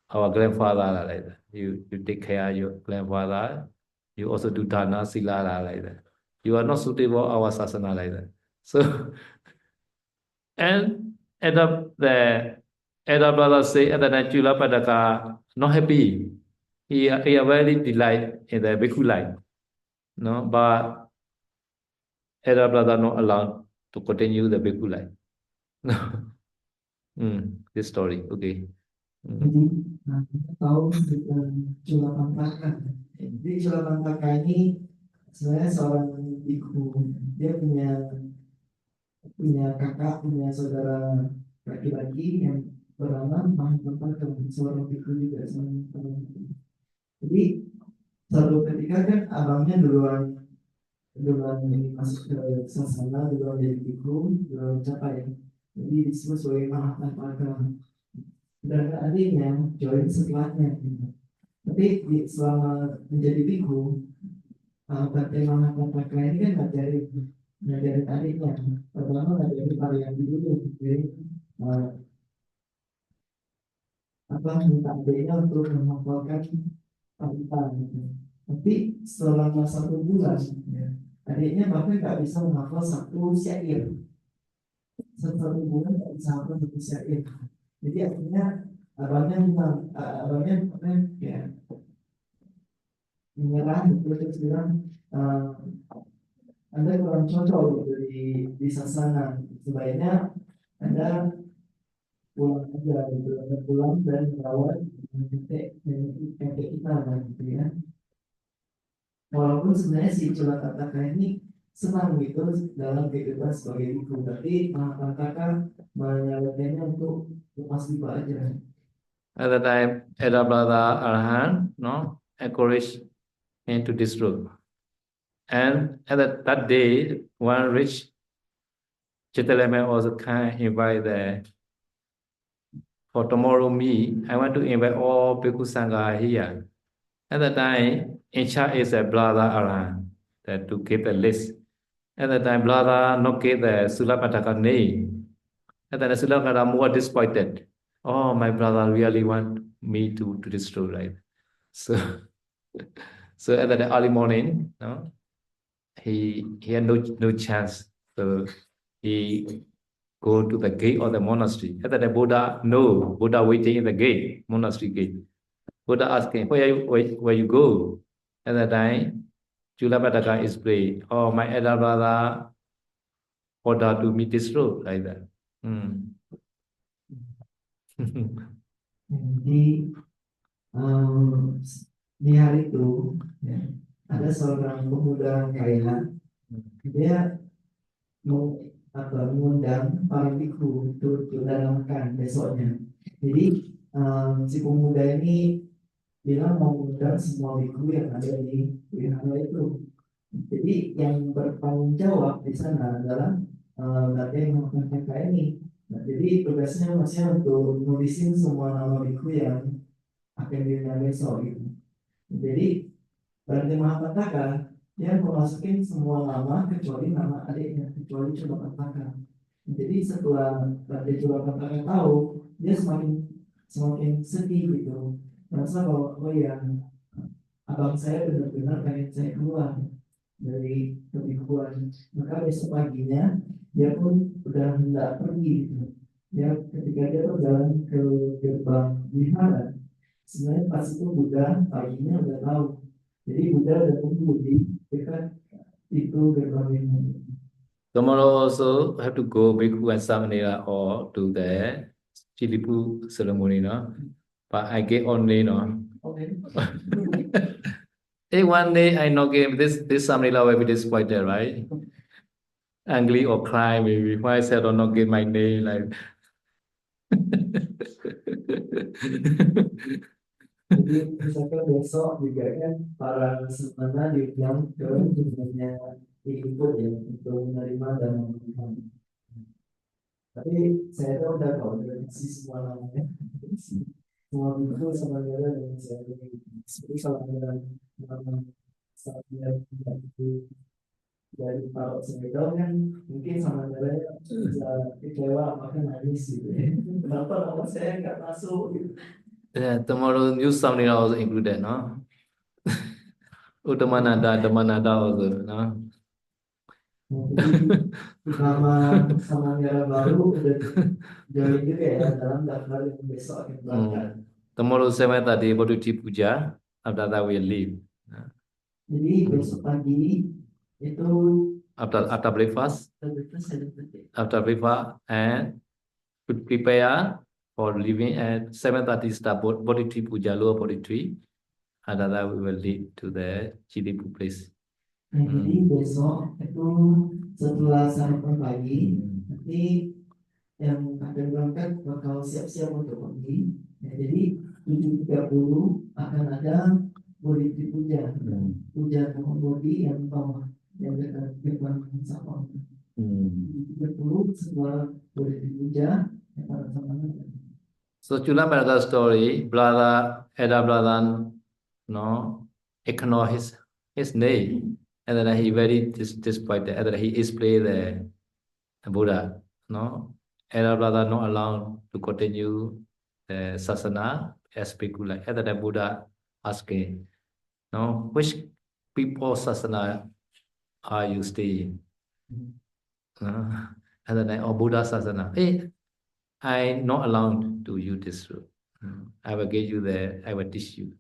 Our grandfather are like that. You take care of your grandfather. You also do dana sila like that. You are not suitable our sasana like that. So and the elder brother say at the time Chula Padaka not happy. He very delight in the bhikkhu life. No, but elder brother not allowed to continue the bhikkhu life. No. This story. Okay. Jadi kita tahu Chula Pantaka. Jadi Chula Pantaka ini sebenarnya seorang biku. Dia punya kakak, punya saudara laki-laki yang bernama Mahapantaka, seorang biku juga. Jadi suatu ketika kan abangnya duluan ini masuk ke sasana, duluan jadi biku, duluan capai. Jadi disebut sebagai Mahapantaka. Dan adiknya join setelahnya, gitu. Tapi selama menjadi biku, Bhante Mahapantaka ini kan ngajarin adiknya. Pertama ngajarin Pariyandi dulu, jadi minta adiknya untuk menghafalkan Palitan, gitu. Tapi selama 1 bulan, ya, adiknya bahkan nggak bisa menghafal 1 syair. 1 bulan nggak bisa menghafal 1 syair. Jadi akhirnya abangnya ya menyerah, terus bilang Anda kurang cocok gitu di sasana, sebaiknya Anda pulang aja gitu, Anda pulang dan merawat kakek kita lah, gitu ya. Walaupun sebenarnya si Chula Pantaka ini senang gitu dalam kehidupan sebagai ibu, tapi Mahapantaka menyalahkannya untuk lepas tiba aja. At the time, elder brother Arhan, no, encouraged him to this road. And at that day, one rich gentleman also can invite for tomorrow me. I want to invite all Bhikkhu Sangha here. At that time, in charge is a brother Arhan that to give the list. At that time, brother not give the Sulapataka name. At that time, Sulapataka more disappointed. Oh, my brother really want me to destroy, right? So, so at the early morning, no, he had no chance. So he go to the gate of the monastery. At the Buddha waiting in the gate, monastery gate. Buddha asking, where you go? At that time, Chulapataka is praying. Oh, my elder brother order to meet this road, like that. Jadi di hari itu ya, ada seorang pemuda kaya, dia mengundang para biku untuk dalam makan besoknya. Jadi si pemuda ini bilang mau mengundang semua biku yang ada di wihara itu. Jadi yang bertanggung jawab di sana adalah Bhante Mahapantaka ini. Nah, jadi tugasnya masih untuk nulisin semua nama biku yang akan diundang besok gitu. Jadi Bhante Mahapantaka dia memasukin semua nama kecuali nama adiknya, kecuali Culapataka. Jadi setelah Raja Culapataka tahu, dia semakin sedih gitu, merasa bahwa oh ya, abang saya benar-benar pengen saya keluar dari penipuan. Maka besok paginya dia pun udah hendak pergi gitu. Ya, ketika dia berjalan ke gerbang wihara, sebenarnya pas itu Buddha paginya udah tahu. Jadi Buddha udah tunggu di dekat itu gerbang wihara. Tomorrow also have to go Bhikkhu and Samanera or do the Chilipu ceremony, no? But I get only, no? Oke. Hey, one day I know game this Samanera will be disappointed, right? Angry or cry maybe. Why I said or not get my name like. Jadi misalkan besok juga kan para semana diundang ke dunia ikut ya untuk menerima dan menerima. Tapi saya tahu udah tahu dari semua namanya, semua itu sama dia dengan saya. Jadi kalau ada nama saya tidak itu dari Pak Semedo kan mungkin sama dia bisa kecewa bahkan nangis gitu ya. Kenapa nama saya nggak masuk gitu. Yeah, tomorrow new Samanera also included, no? Uttamananda also, no? Jadi nama Samangga baru udah join juga ya dalam daftar yang besok akan berangkat. Tomorrow 7:30 Bodhiti Puja. After that we leave. Jadi besok pagi itu After breakfast, after breakfast, and to prepare for leaving at 7:30 start Bodhiti Puja, lower Bodhiti. After that we will lead to the Chilipu place. Nah, jadi besok itu setelah sarapan pagi nanti yang akan berangkat bakal siap-siap untuk pergi. Nah, jadi 7.30 akan ada Bodhi Puja, puja nama Bodhi yang bawah yang dekat gerbang Sapang. 7.30 setelah Bodhi Puja yang pada sama. So Chula Maraga story, elder brother, no, ignore his name, and then he very disappointed, and then he explained the Buddha, no, elder brother not allowed to continue the sasana as bhikkhu, like, and then the Buddha asking, no, which people sasana are you staying? And then oh Buddha sasana, hey, I not allowed to use this route. I will get you there. I will teach you.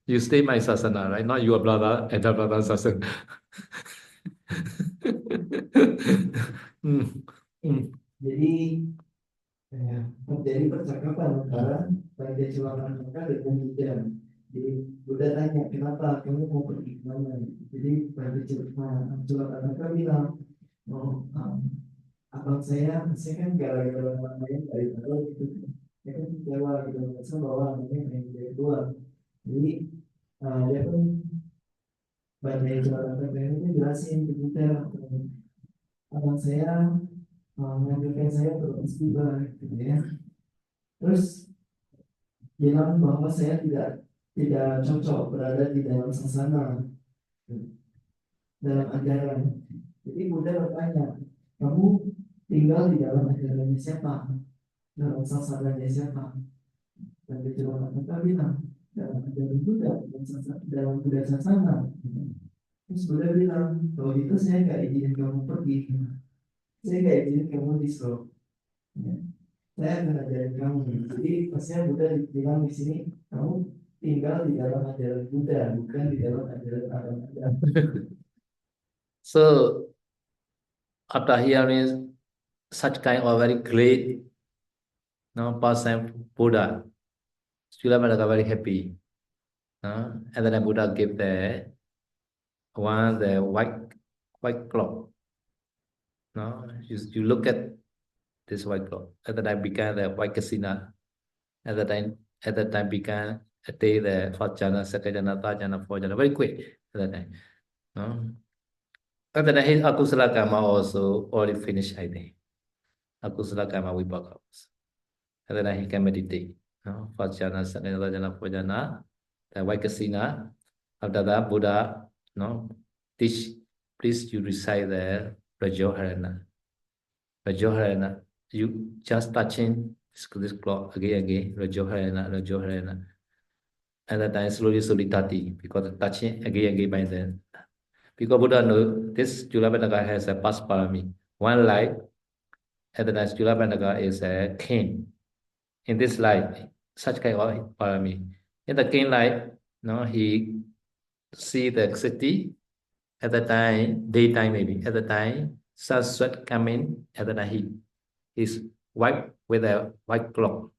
You stay my sasana, right? Not your brother, elder brother sasana. Jadi terjadi percakapan antara Raja Culamanaka dengan Buddha. Jadi Buddha tanya, kenapa kamu mau pergi kemana? Jadi Raja Culamanaka bilang, oh, abang saya kan gara-gara orang lain dari Taruh gitu, dia kan kecewa gitu, merasa bahwa anaknya main dari luar. Jadi dia pun banyak Culamanaka itu jelasin ke Buddha, abang saya menganjurkan saya untuk istighfar gitu ya. Terus bilang bahwa saya tidak cocok berada di dalam sasana, dalam ajaran. Jadi Buddha bertanya, kamu tinggal di dalam ajarannya siapa? Dalam sasananya siapa? Dan kecuali mereka bilang, dalam ajaran Buddha, dalam Buddha sasana. Terus Buddha bilang, kalau itu saya nggak izinin kamu pergi, saya nggak izinin kamu disuruh. Ya. Saya akan ajarin kamu. Jadi pasnya Buddha bilang di sini, kamu tinggal di dalam ajaran Buddha, bukan di dalam ajaran agama. So after hearing such kind of very great, no, person Buddha, Srila Madhaka very happy. And then Buddha gave the white cloth. No, you look at this white cloth. At the time began the white kasina. At the time began a day the first jhana, second jhana, third jhana, fourth jhana, very quick at that time. No? At the time his akusala karma also already finished, I think. Akusala karma vipaka. At the time he can meditate. No? First jhana, second jhana, fourth jhana, the white kasina. After that, Buddha, no, teach, please you recite the Rajoharana. Rajoharana. You just touching this clock again, Rajoharana, Rajoharana. And that time slowly 30, because touching again by then. Because Buddha knows this Julabandaka has a past parami. One life, and the next Julabandaka is a king. In this life, such kind of parami. In the king life, no, he see the city at the time, daytime maybe. At the time, sun sweat coming, at the time he's white with a white cloth.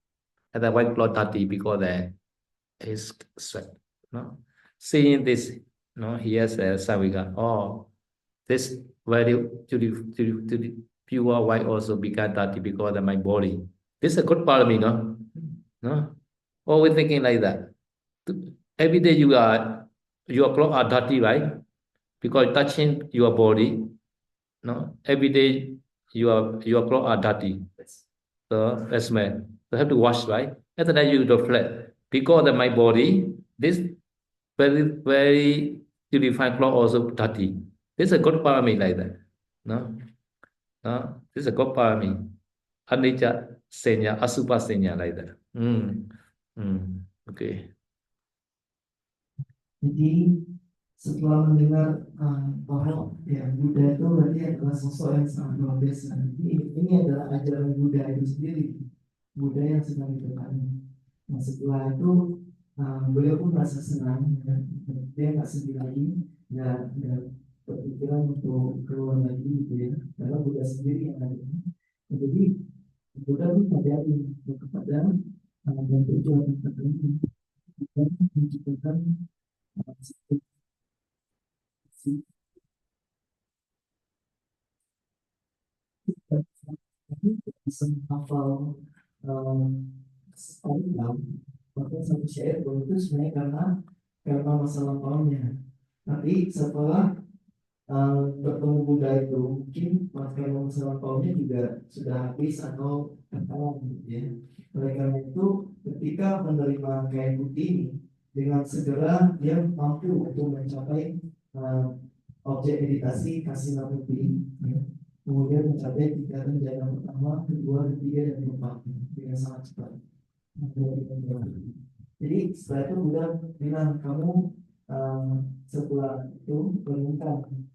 At the white cloth 30 because there is sweat. No? Seeing this, no, he has a Savika. Oh, this very to the pure white also become 30 because of my body. This is a good part of me, no? No? Always thinking like that. Every day your clothes are dirty, right? Because touching your body, no? Every day your clothes are dirty. So that's man. So have to wash, right? After that you reflect. Because of my body, this very purified cloth also dirty. This is a good parami like that. No? No? This is a good parami. Anicca senya, asubha senya like that. Okay. Jadi setelah mendengar bahwa ya Buddha itu berarti adalah sosok yang sangat luar biasa. Ini adalah ajaran Buddha itu sendiri, Buddha yang sedang ditekani. Nah setelah itu beliau pun merasa senang, ya. Dia nggak sedih lagi, nggak berpikiran untuk keluar lagi gitu ya, karena Buddha sendiri yang ada. Nah, jadi Buddha pun menyadari kepada dan tujuan tertentu dan menciptakan bisa menghafal sepanjang bahkan satu syair itu sebenarnya karena masa lampaunya. Tapi setelah bertemu Buddha itu mungkin karena masa lampaunya juga sudah habis atau terkalah gitu ya. Oleh karena itu ketika menerima kain putih ini dengan segera dia mampu untuk mencapai objek meditasi kasih putih ya. Kemudian mencapai tingkatan jana pertama, kedua, ketiga, dan keempat dengan sangat cepat. Jadi setelah itu Buddha bilang kamu setelah itu permintaan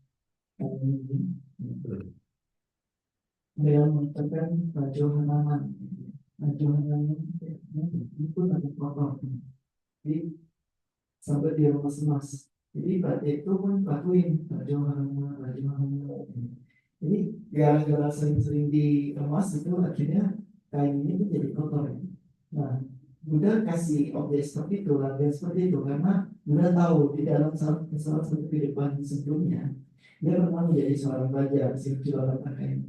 dia mengucapkan Rajohanaman. Rajohanaman itu ada kotor. Jadi sampai dia lemas-lemas. Jadi batik itu pun lakuin Rajohanaman, Rajohanaman. Jadi gara-gara sering-sering dikemas itu akhirnya kain ini tuh jadi kotor. Nah, Buddha kasih objek seperti itu, latihan seperti itu karena Buddha tahu di dalam salah satu kehidupan sebelumnya dia pernah menjadi seorang raja si kain.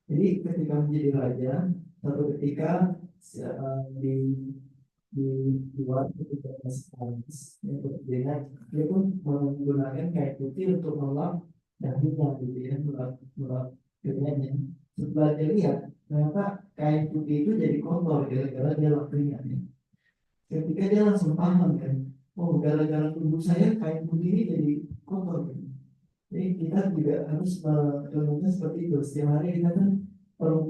Jadi ketika menjadi raja, satu ketika di di luar ketika panas, dia pun menggunakan kain putih untuk melap dahinya gitu ya, melap keringatnya. Setelah dia lihat ternyata kain putih itu jadi kotor gara-gara dia lap keringatnya. Ketika dia langsung paham kan, oh gara-gara tubuh saya kain putih ini jadi kotor gitu. Jadi kita juga harus menurutnya seperti itu. Setiap hari kita kan perlu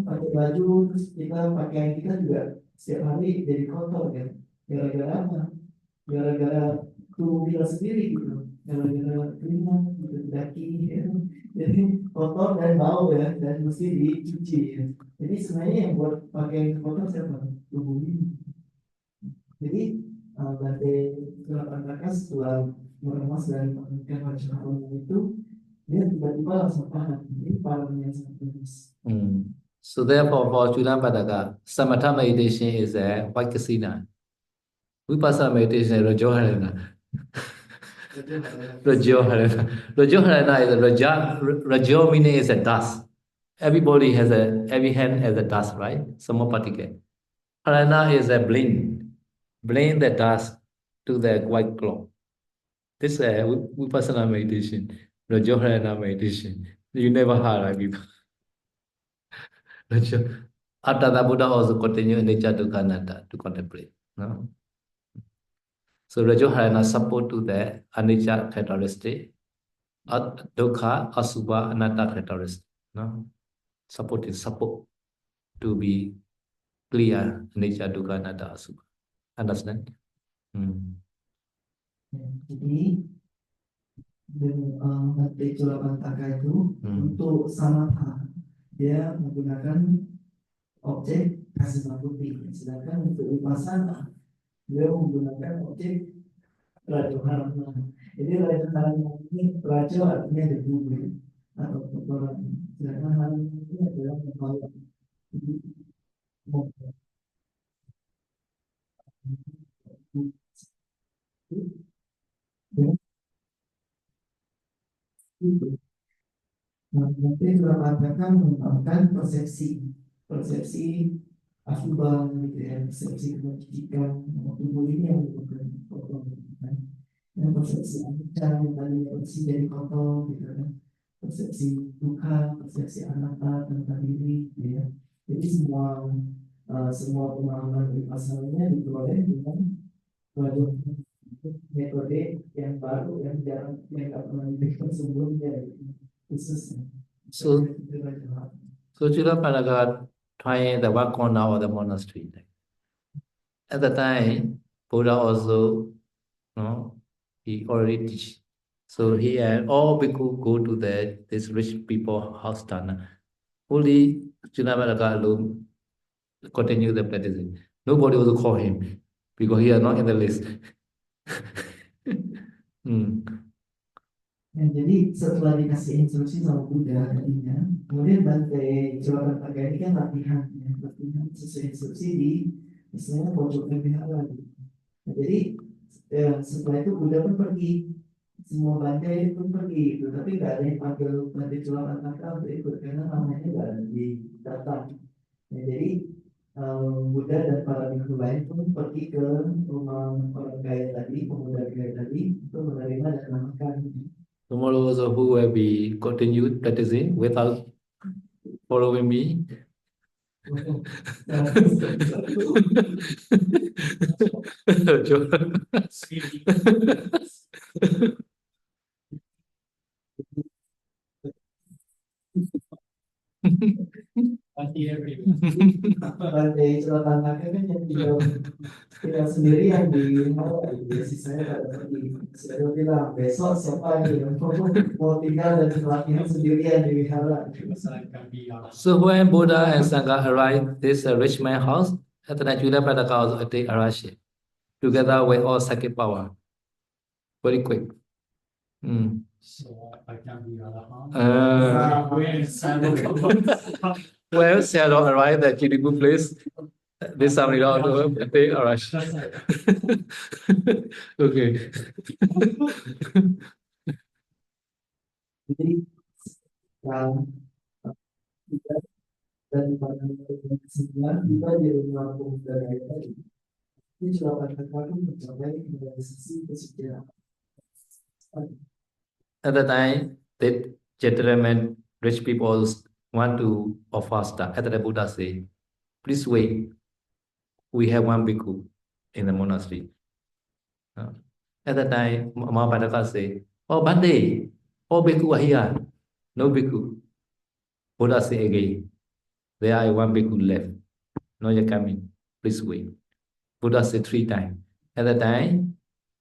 pakai baju, terus kita pakaian kita juga setiap hari jadi kotor kan. Gara-gara apa? Gara-gara tubuh kita sendiri gitu. Gara-gara keringat, gitu, daki, ya. Jadi kotor dan bau ya, dan mesti dicuci ya. Jadi sebenarnya yang buat pakaian kotor siapa? Tubuh ini. Jadi Bante Raka setelah meremas dan menginginkan wajah Allah itu, dia tiba-tiba langsung paham. Ini pahamnya sangat bagus. So therefore, for Chulapadaka, Samatha meditation is a white casino. Vipassana meditation is Rajoharana. Rajoharana. Rajoharana is a Rajo meaning is a dust. Everybody has every hand has a dust, right? Some particle. Harana is a blend the dust to the white cloth. This is a Vipassana meditation, Rajoharana meditation. You never heard, right, people? After the Buddha also continue in nature to Kanata to contemplate. No? So Rajoharana support to the anicca characteristic, dukkha, asubha, anatta characteristic. No? Support to be clear anicca, dukkha, anatta, asubha. Understand? Jadi dengan Bhante Chulapantaka itu untuk samatha dia menggunakan objek Kasimaputi, sedangkan untuk vipassana dia menggunakan objek Rajoharana. Jadi Rajoharana ini Rajo artinya debu atau kotoran, sedangkan Harana ini adalah membawa. Nanti mengatakan mengembangkan persepsi asubah gitu ya, persepsi kebajikan tubuh ini yang merupakan kotor, kan? Dan persepsi anicca yang tadi bersih dari kotor gitu kan, persepsi dukkha, persepsi anatta tentang diri gitu ya. Jadi semua pemahaman vipassana diperoleh dengan metode yang baru yang jarang yang tidak pernah diberikan sebelumnya khususnya. So Chulapantaka trying the one corner of the monastery. At the time, Buddha also, he already teach. So he had all bhikkhu go to this rich people house dana. Only Chulapantaka alone continue the practicing. Nobody will call him because he is not in the list. Jadi setelah dikasih instruksi sama Buddha tadinya, kemudian Bhante Chulapantaka ini kan latihan sesuai instruksi di misalnya pojokan vihara. Nah, jadi setelah itu Buddha pun pergi, semua Bhante pun pergi, gitu. Tapi nggak ada yang panggil Bhante Chulapantaka untuk ikut karena namanya nggak ada di daftar. Nah, jadi Buddha dan para bhikkhu lain pun pergi ke rumah orang kaya tadi, pemuda kaya tadi, untuk menerima dan makan. Tomorrow also who will be continued practicing without following me? Bhante Chulapantaka kan yang tinggal sendirian di Mawar, sisanya pada pergi. Saya bilang besok siapa yang mau tinggal dan latihan sendirian di wihara. So when Buddha and Sangha arrived this rich man house, at the time Chulapantaka also take Arashi together with all Sakya power. Very quick. So I can be Arahant. Well, Sayadaw arrived at Kiribu place. This time also take Arashi. Okay. Jadi dan pada kesimpulan kita di rumah pemuda kaya tadi, ini Chulapantaka pun mencapai realisasi kesucian. At the time, the gentlemen, rich people want to offer stuff. At the time, Buddha say, please wait. We have one bhikkhu in the monastery. At the time, Mahabharata say, oh, Bhante, all bhikkhu are here. No bhikkhu. Buddha say again, there are one bhikkhu left. No, you're coming. Please wait. Buddha say 3 times. At the time,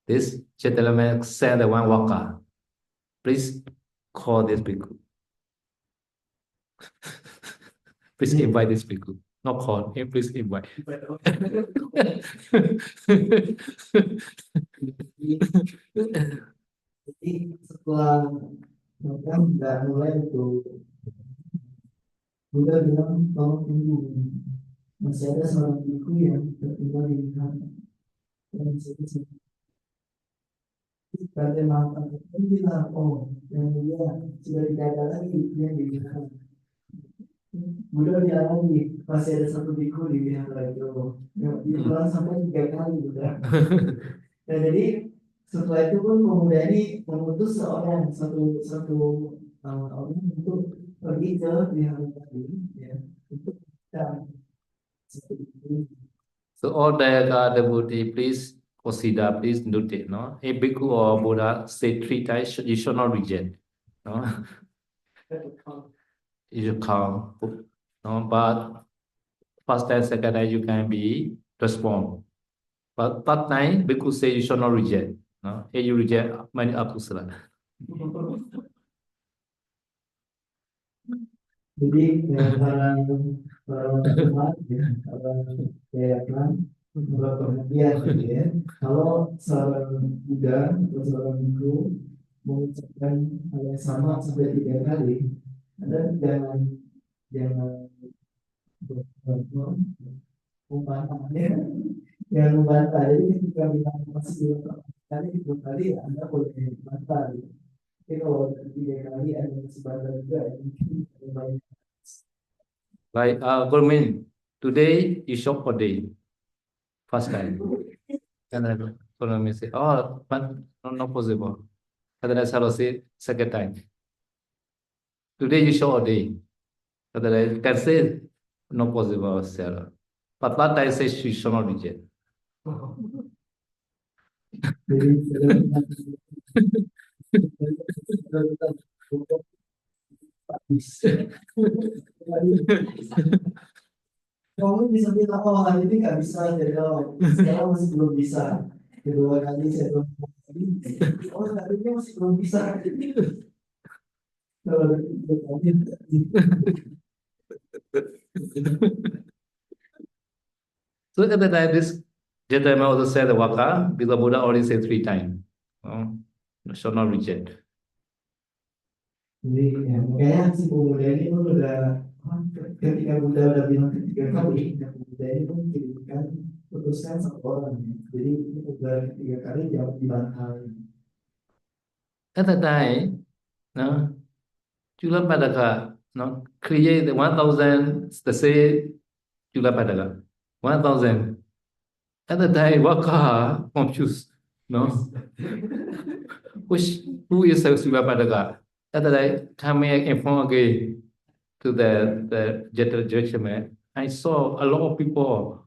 this gentleman sent the one worker. Please call this bhikkhu. Please invite this bhikkhu. Not call, please invite. Jadi setelah mereka nggak mulai itu, Buddha bilang tolong tunggu, masih ada seorang bhikkhu yang tertinggal di sana. Dan pada makan itu bilang, oh, yang dia sudah tidak ada lagi yang di sana. Buddha bilang lagi, masih ada satu bhikkhu di wihara itu. Dia bilang sampai 3 kali Buddha. Dan jadi setelah itu pun pemuda ini mengutus satu orang untuk pergi ke wihara tadi, ya, untuk So all Dayaka devotee, please Consider, please note it, no? A bhikkhu or Buddha say 3 times, you should not reject, no? You should count, no? But first time, second time, you can be respond. But third time, bhikkhu say you should not reject, no? If you reject, many akusala. Jadi para umat para kayak perhatian gitu ya. Kalau seorang Buddha atau seorang biku mengucapkan hal yang sama sampai 3 kali, Anda jangan membantahnya, jangan membantah. Jadi ketika bilang masih belum kali 2 kali, Anda boleh membantah. Gitu. Tapi kalau 3 kali ada masih bantah juga, mungkin ada banyak. Like, Gurmin, today you shop for day, first time. And then Gurmin say, oh, but not possible. And then I say, second time. Today you shop a day. And then I can say, not possible, Sarah. But that I say she should not reject. Kamu bisa bilang, oh hari ini nggak bisa, jadi sekarang masih belum bisa. 2 kali saya belum bisa. Oh hari ini masih belum bisa. So at the time, this gentleman also said the waka, because Buddha already said 3 times. Should not reject. Jadi ya, makanya si pemuda ini pun udah ketika Buddha udah bilang 3 kali, pemuda ini pun kirimkan putuskan 1 orang. Jadi udah 3 kali jawab dibantah. At the time, no, Chulapadaka, no, create 1,000, the say Chulapadaka, 1,000. At the time, waka confused, no? Who is a Chulapadaka? At the time, coming inform again to the judgment, I saw a lot of people.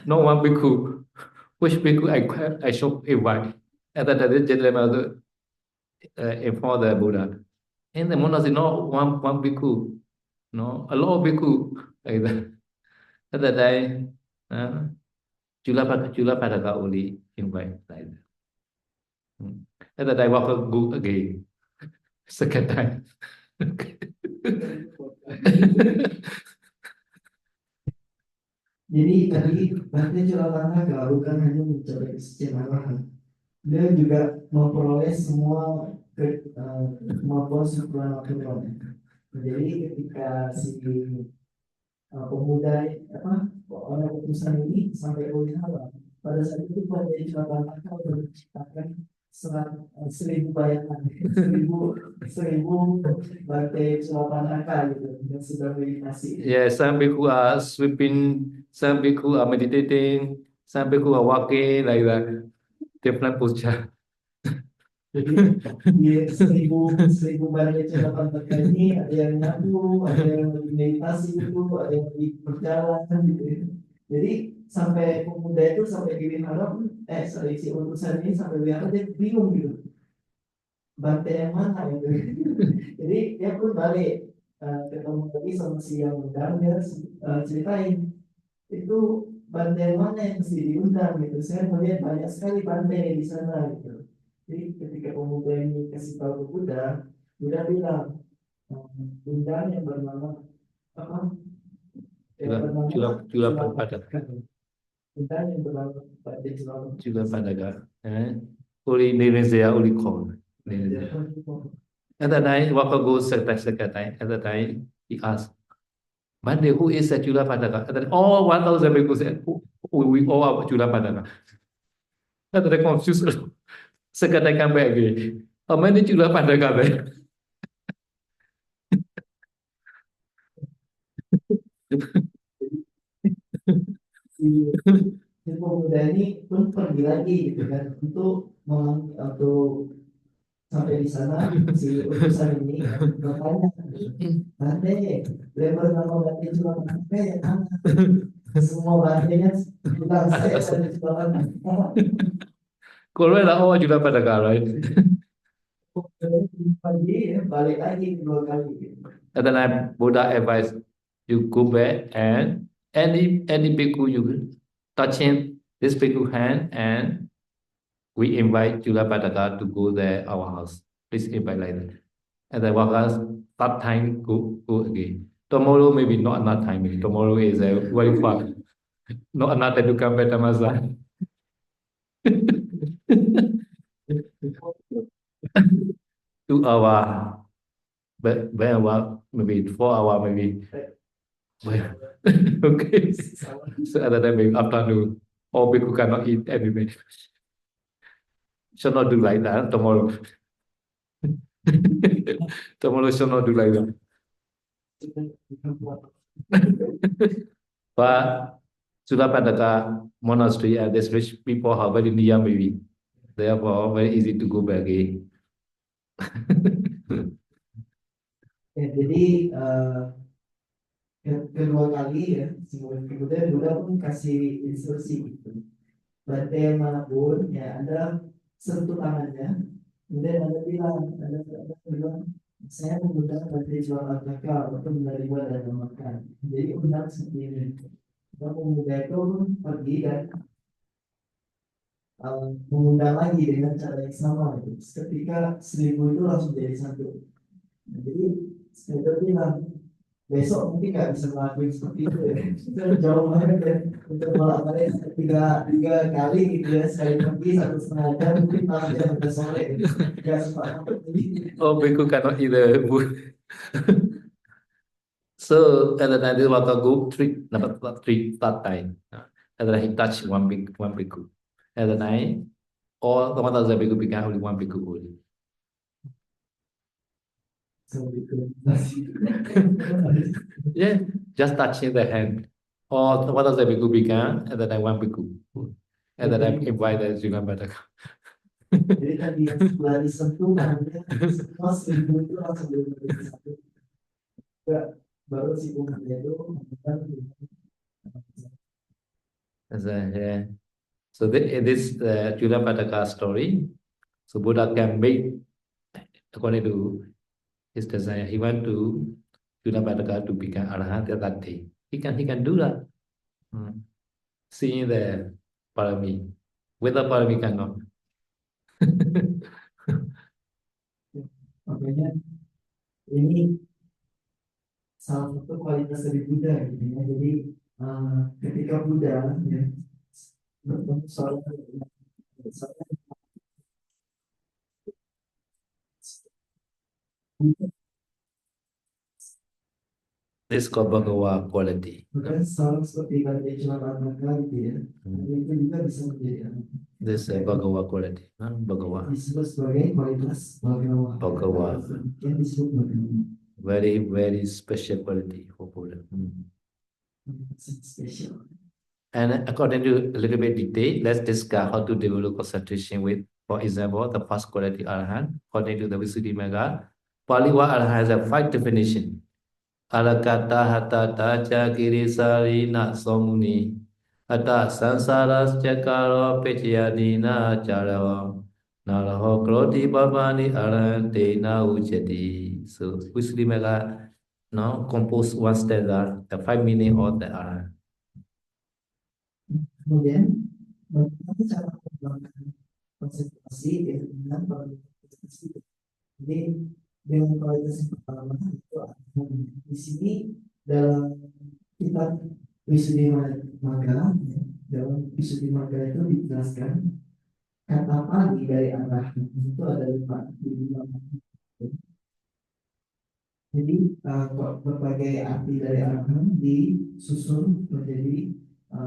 No one bhikkhu. Which bhikkhu I should invite. At the time, the gentleman inform the Buddha. And the Buddha said, no, one bhikkhu. No, a lot of bhikkhu. Like that. At the time, Chulapadaka only invite like that. At the time, Waka go again. Second time. Jadi tadi Bhante Chulapadaka bukan hanya mencapai kesucian arahat, dia juga memperoleh semua kemampuan sempurna Tuhan. Jadi ketika si pemuda orang utusan ini sampai Wihara, pada saat itu Bhante Chulapadaka sudah menciptakan 1,000 bayangan, 1,000 Bhante Chulapadaka gitu yang sudah meditasi. Yeah, some bhikkhu are sweeping, some bhikkhu are meditating, some bhikkhu are walking like that. Different posture. Jadi di 1,000 Bhante Chulapadaka ini ada yang nyabu, ada yang meditasi itu, ada yang berjalan gitu. Jadi sampai pemuda itu sampai di wihara, si utusan ini sampai wihara dia bingung gitu. Bante yang mana gitu. Jadi dia pun balik ketemu lagi sama si yang undang, dia ceritain itu Bante yang mana yang mesti diundang gitu. Saya melihat banyak sekali Bante di sana gitu. Jadi ketika pemuda ini kasih tahu ke Buddha, Buddha bilang undang yang bernama apa? Chulapadaka. Undang yang bernama Bante Chulapadaka. Only Nirinzaya only called. At that time, Waka goes second time. At that time, he asked, Bante, who is a Chulapadaka? At that time, all 1,000 people said, we all are Chulapadaka. At that time, confused. Second time come back again. How many Chulapadaka there? Si pemuda ini pun pergi lagi gitu kan untuk sampai di sana si utusan ini bertanya, Bante, lebar nama Bante Chulapadaka yang mana? Semua bahannya bilang saya ada di bawah. Correct lah, oh Jula Padaka, right? Pagi ya, balik lagi dua kali. And then Buddha advised you go back and any bhikkhu you touching this bhikkhu hand and we invite Jula Padaka to go there our house. Please invite like that. And then Wakas that time go again. Tomorrow maybe not another time. Maybe tomorrow is very far. Not another to come back to Amazon. 2 hour, but maybe 4 hour, maybe. Okay. So other than maybe afternoon, or people cannot eat anyway. Should not do like that tomorrow. Tomorrow should not do like that. But Sulapadaka monastery and these rich people are very near maybe. Therefore, very easy to go back again. Ya, jadi kedua kali ya, sebelum kedua Buddha pun kasih instruksi gitu. Bantai manapun ya Anda sentuh tangannya, kemudian Anda bilang, saya menggunakan bantai jualan kakak untuk menerima dan memakan. Jadi undang seperti ini. Pemuda itu pergi dan mengundang lagi dengan cara yang sama. Gitu. Ketika 1000 itu langsung jadi satu. Nah, jadi saya bilang besok mungkin nggak bisa melakukan seperti itu ya. Itu jauh banget ya untuk melakukan tiga kali gitu ya, sekali pergi 1,5 jam mungkin malam jam udah sore gitu. Nggak sempat. Oh, bhikkhu cannot eat the food. So and then this was a group number 3 that time. And then he touched one bhikkhu. And then all the 1,000 bhikkhu became only one bhikkhu only. Yeah, just touching the hand. Or the 1,000 bhikkhu became, and then one bhikkhu. And then I invited Junapadaka. Jadi tadi yang setelah disentuh tangannya, semua 1000 itu langsung jadi satu. Baru si bunganya itu Yeah. So this Junapadaka story, so Buddha can make, according to his desire, he went to Junapadaka to become Arahant that day. He can do that. Seeing the parami. Without parami cannot. makanya ini salah satu kualitas dari Buddha gitu ya. Jadi ketika Buddha ya bertemu This is called Bhagava quality. bukan salah seperti kata Junapadaka gitu ya. Itu juga bisa menjadi This is Bhagava quality. Bhagava. disebut sebagai kualitas Bhagava. Yang disebut Bhagava. Very special quality for Buddha. Special. And according to a little bit detail, let's discuss how to develop concentration with, for example, the first quality Arahant. According to the Visuddhimagga, Paliwa Arahant has a 5 definition. Alakata hatata chakiri sarina somuni ata sansaras chakaro pechayadina charavam naraho kroti babani arante na uchati. So Visuddhimagga now compose one stanza, the 5 meaning of the Arahant. Kemudian bagaimana cara mengembangkan konsentrasi dengan kualitas. Jadi dengan kualitas yang pertama itu di sini dalam kitab Visuddhimagga, dalam Visuddhimagga itu dijelaskan kata pagi dari arah itu ada 5. Jadi berbagai arti dari arahan disusun menjadi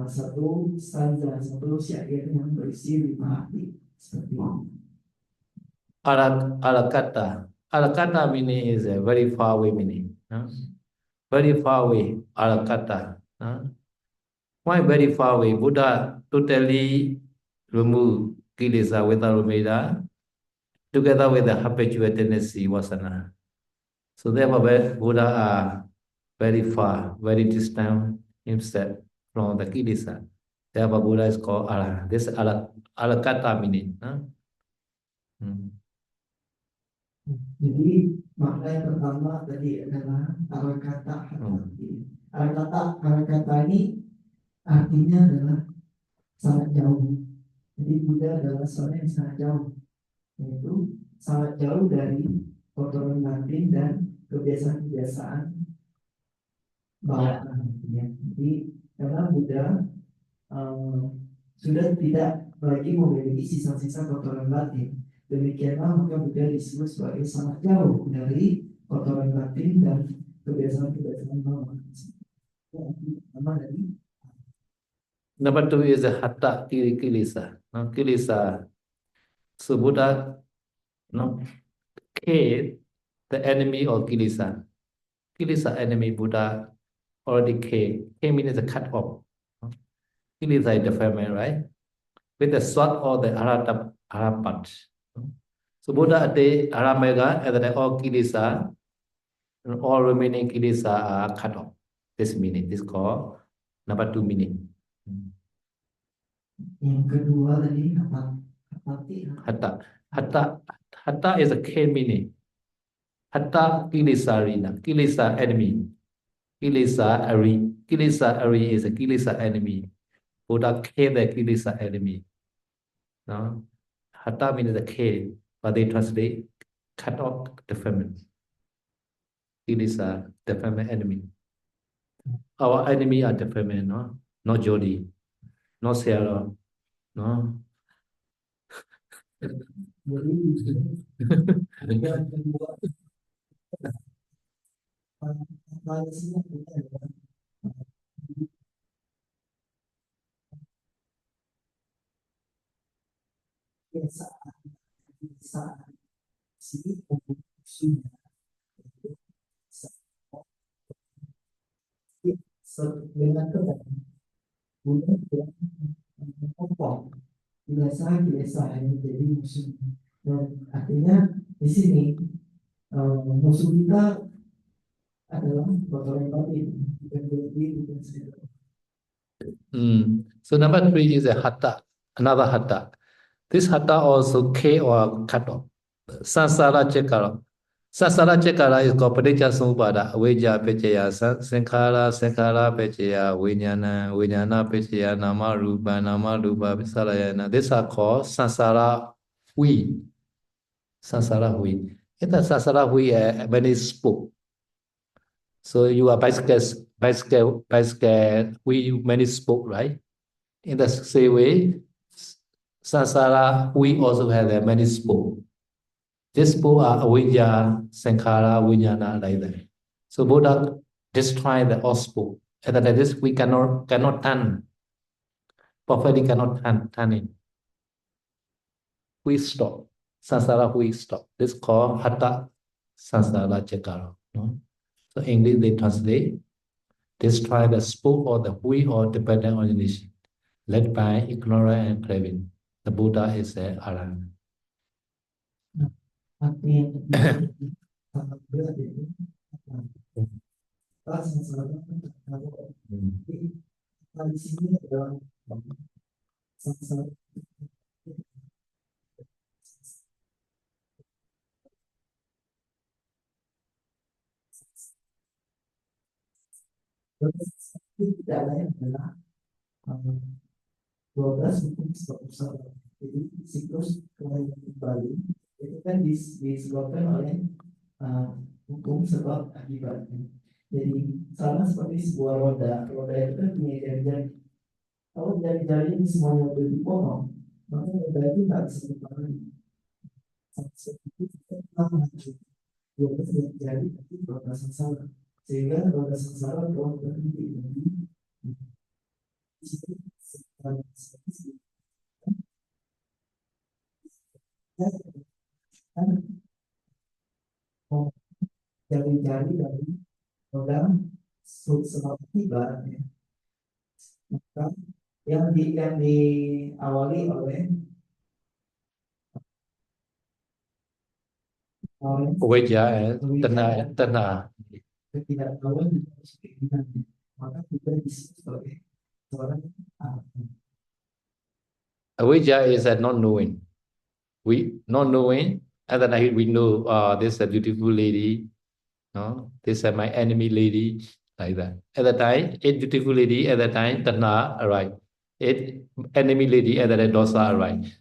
satu stanza, satu syair yang berisi 5 arti seperti ini. Alakata meaning is a very far away meaning. Very far away, alakata. Why very far away? Buddha totally removed kilesa without remeda, together with the habitual tendency vasana. So therefore, Buddha are very far, very distant himself. from the kilesa. Therefore, Buddha is called Arahant. This is Alakata meaning. Jadi makna yang pertama tadi adalah arakata hatati. Arakata ini artinya adalah sangat jauh. Jadi Buddha adalah seorang yang sangat jauh, yaitu sangat jauh dari kotoran batin dan kebiasaan-kebiasaan bawaan. Ya. Jadi karena Buddha sudah tidak lagi memiliki sisa-sisa kotoran batin. Demikianlah maka Buddha disebut sebagai sangat jauh dari kotoran batin dan kebiasaan-kebiasaan bawaan. Pertama dari Number 2 is the Hatha Kilesa. Kilesa. So Buddha killed the enemy of Kilesa. Kilesa enemy Buddha already killed. K means the cut off. Kilesa is the family, right? With the sword or the Arapat. So Buddha at the Aramega and the all Kilesa, all remaining Kilesa are cut off. This meaning, this called number 2 meaning. yang kedua tadi hatati. Hatha is a K meaning. Hatha Kilesarina. Kilesa enemy. Kilesa Ari is a Kilesa enemy. Buddha killed the Kilesa enemy. No? Hatha means the K, but they translate cut off the family. Kilesa, the family enemy. Our enemy are the family, no? Not Jody, not Sarah, no? Jadi yang kedua analisisnya kita adalah kebiasaan sini sudah dengan keadaan bukan pokok kebiasaan yang menjadi musuh dan artinya di sini musuh kita adalah kotoran batin bukan diri bukan saya. So number 3 is a Hatha, another Hatha. This Hatha also K or cut off. Sansara Chekara. Sansara Chekara is called Padicca Samuppada, Avijja Paccaya, Sankhara Paccaya, Vijnana Paccaya, Nama Rupa Visalayana. These are called Sansara Hui. Sansara Hui. In the Sansara Hui, many spoke. So you are bicycle, we many spoke, right? In the same way, Sansara, we also have many spoke. These spoke are Avijja, Sankhara, Vijnana, like that. So Buddha destroyed the all spoke. And that is we cannot turn. Perfectly cannot turn it. We stop. Sansara, we stop. This is called Hatha Sansara Chekara. No? So English they translate, destroy the spook or the hui or dependent origination, led by ignorance and craving. The Buddha is a Arahant. Arti yang sangat berat itu di sini adalah sangat tidak lain adalah 12 hukum sebab usaha. Jadi siklus kelahiran kembali itu kan disebabkan oleh hukum sebab akibatnya. Jadi sama seperti sebuah roda itu kan punya jari-jari. Kalau jari-jari ini semuanya dipotong, maka roda itu tak bisa dipakai. Seperti itu kita mengacu 12 jari tapi roda sengsara, sehingga roda sengsara telah berhenti. Jari-jari dari orang sebab akibatnya, maka yang diawali oleh Avijja, Tanha. ketidaktahuan dan keinginan, maka kita disebut sebagai Avijja is a not knowing. We not knowing, at the night we know, this is a beautiful lady, no? This is my enemy lady, like that. At the time, it beautiful lady, at the time, Tanha arrive. It enemy lady, at the time, Dosa arrive.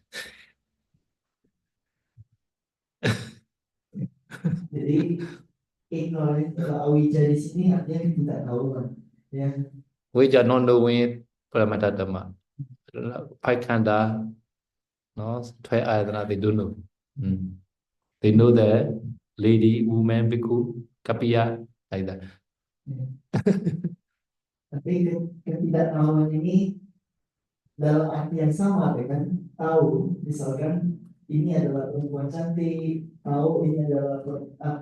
Jadi ignorance atau awija di sini artinya ketidaktahuan. Ya, Avijja not knowing, Paramata Dhamma. Paikanda, no? Try Ayatana, they don't know. They know the lady, woman, bhikkhu, kapiya, like that. tapi ketidaktahuan ini dalam arti yang sama dengan tahu, misalkan ini adalah perempuan cantik, tahu ini adalah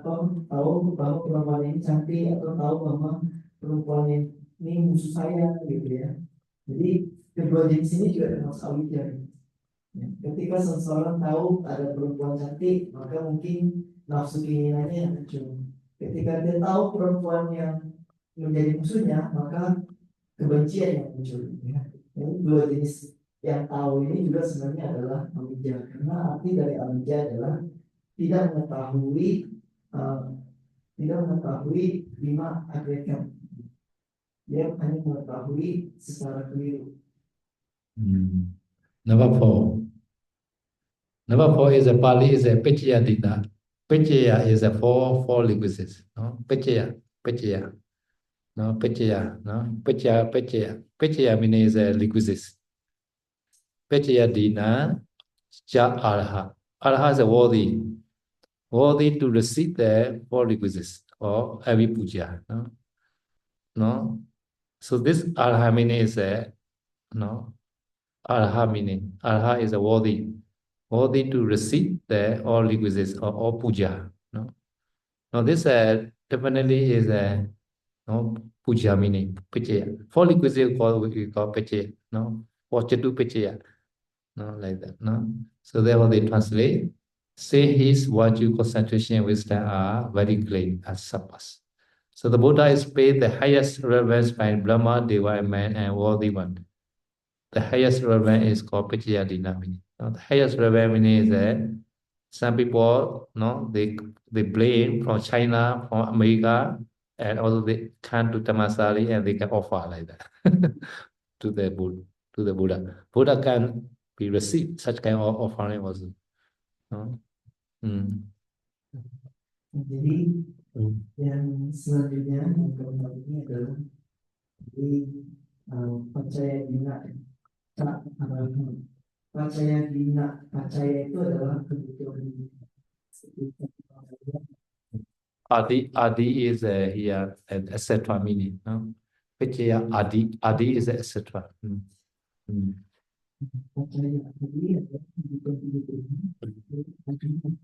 tahu bahwa perempuan ini cantik, atau tahu bahwa perempuan ini musuh saya, gitu ya. Jadi kedua jenis ini juga termasuk awija. Ya, ketika seseorang tahu ada perempuan cantik, maka mungkin nafsu keinginannya yang muncul. Ketika dia tahu perempuan yang menjadi musuhnya, maka kebencian yang muncul. Ya. Jadi dua jenis yang tahu ini juga sebenarnya adalah awija. Karena arti dari awija adalah tidak mengetahui lima hakikat. Dia hanya mengetahui secara keliru. Number 4. Number 4 is a Pali is a Pachaya Dina. Pachaya is a four requisites. No? Pachaya. No, Pachaya. No? Pachaya means a requisites. Pachaya Dina, Ja Araha. Araha is a worthy to receive the four requisites or every puja. No? So this Araha meaning is a, no? Araha meaning, Araha is a worthy to receive the all requisites or all puja. No? Now this definitely is a, no, puja meaning, pachaya. Four requisites we call pachaya. No? Or chatu pachaya. No, like that. No? So therefore they translate, say his virtue, concentration, and wisdom are very great as sapas. So the Buddha is paid the highest reverence by Brahma, Deva, and man, and worthy one. The highest reverence is called Pachaya Dina. The highest reverence is that some people, no, they blame from China, from America, and also they come to Tamasali and they can offer like that to the Buddha. Buddha can be received such kind of offering also. No? Jadi yang selanjutnya yang keempat ini adalah di Pachaya Dina. Pachaya itu adalah kebutuhan. Adi is here, etc. meaning. No? Pachaya Adi is etc. Pachaya Adi adalah kebutuhan.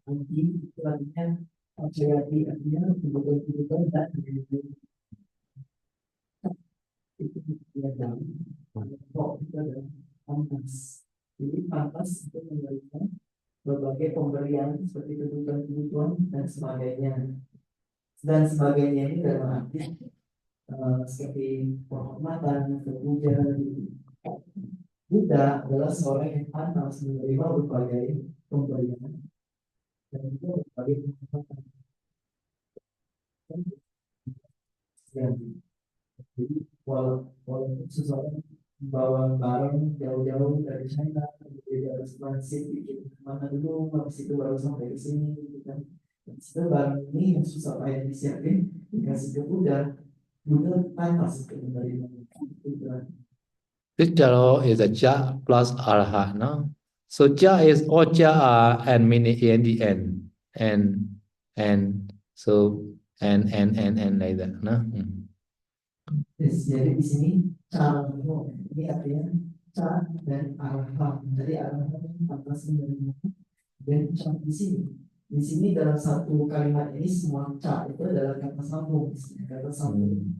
Adi itu artinya Pachaya Adi artinya kebutuhan dan itu dia dalam kok itu adalah pantas. Jadi pantas untuk memberikan berbagai pemberian seperti kebutuhan dan sebagainya. Dan sebagainya ini dalam arti seperti penghormatan, kepuja. Buddha adalah seorang yang pantas menerima berbagai pemberian dan juga berbagai penghormatan. Jadi walaupun seseorang membawa barang jauh-jauh dari China, dia harus transit bikin kemana dulu, habis itu baru sampai ke sini, gitu kan. Itu barang ini yang susah payah disiapin, dikasih ke Buddha pantas untuk menerima. This jaro is a ja plus araha, no? So ja is all ja and meaning in the end, and so and like that, no? Jadi di sini cara ini artinya cara dan araha. Jadi araha pantas menerima. Dan cara di sini dalam satu kalimat ini semua ca itu adalah kata sambung, kata sambung.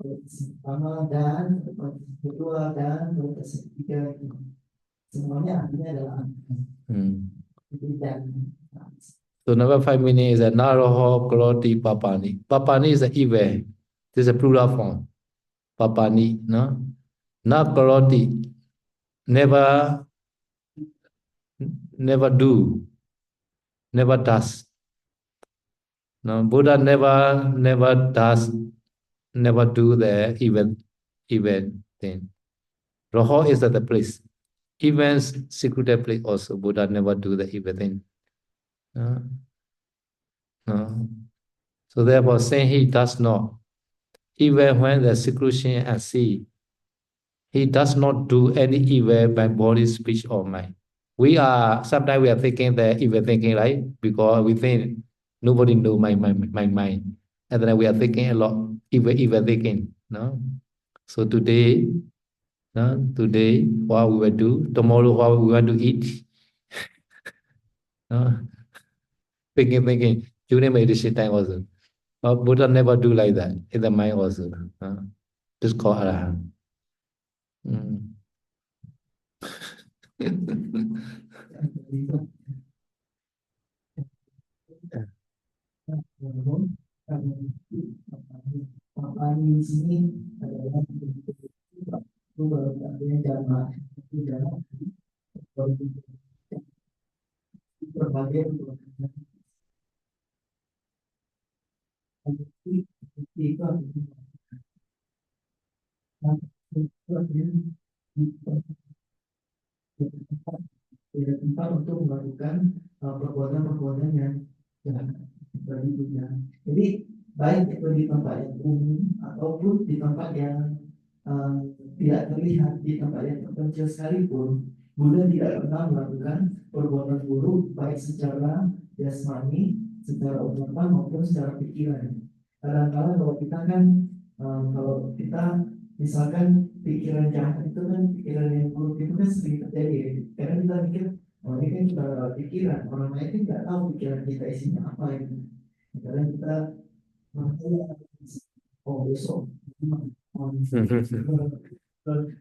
Pertama dan kedua dan ketiga, semuanya artinya adalah dan. So number 5 meaning is a naroho kloti papani. Papani is a evil. This is a plural form. Papani, no? Na kloti. never do, never does. No, Buddha never does, never do the event thing. Roho is at the place. Events secreted place also. Buddha never do the event thing. No, no. So therefore, saying he does not, even when the seclusion at sea, he does not do any evil by body, speech, or mind. We are sometimes we are thinking the evil thinking, right? Because we think nobody know my mind, and then we are thinking a lot evil thinking. No, so today, no, today what we will do, tomorrow what we want to eat, no, thinking during meditation time also. But Buddha never do like that in the mind also. No? This called arahant. Mm. Papan di sini adalah itu baru adanya jamaah itu dalam berbagai itu tidak tempat untuk melakukan perbuatan-perbuatan yang jahat bagi dunia. Jadi baik itu di tempat yang umum ataupun di tempat yang tidak terlihat, di tempat yang terpencil sekalipun, Buddha tidak pernah melakukan perbuatan buruk baik secara jasmani, secara ucapan maupun secara pikiran. Kadang-kadang kalau kita kan kalau kita misalkan pikiran jahat itu kan pikiran yang buruk itu kan sering terjadi ya. Karena kita mikir oh ini kan cuma pikiran, orang lain kan nggak tahu pikiran kita isinya apa itu. Kadang kita makanya oh besok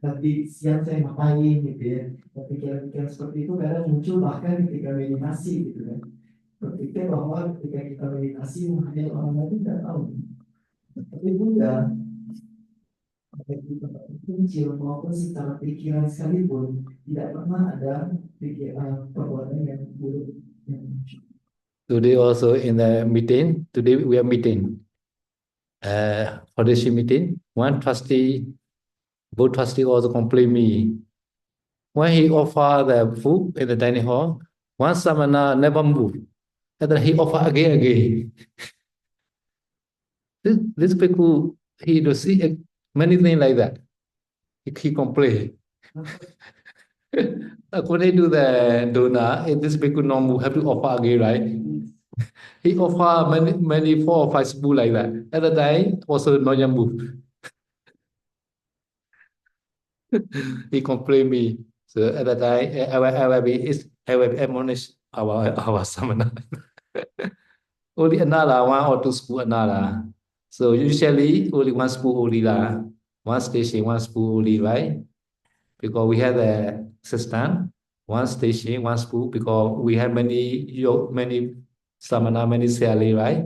nanti siang saya ngapain gitu ya. Pikiran-pikiran seperti itu kadang muncul bahkan ketika meditasi gitu kan. Berpikir bahwa ketika kita meditasi menghadap orang lain tidak tahu. Tapi Buddha baik di tempat kecil maupun secara pikiran sekalipun tidak pernah ada perbuatan yang buruk yang muncul. Today also in the meeting, today we are meeting. For this meeting, one trustee, both trustee also complain me. When he offer the food in the dining hall, one samana never move. And then he offer again. This people, he do see many things like that. He complain. According to the donor, if this people no move, have to offer again, right? He offer many 4 or 5 spoon like that. At the time, also no move. He complained me. So at that time, I will admonish our samana. Only another 1 or 2 spoon another. So usually only 1 spoon only lah. 1 station, 1 spoon only, right? Because we have a system, 1 station, 1 spoon, because we have many samana, many sali, right?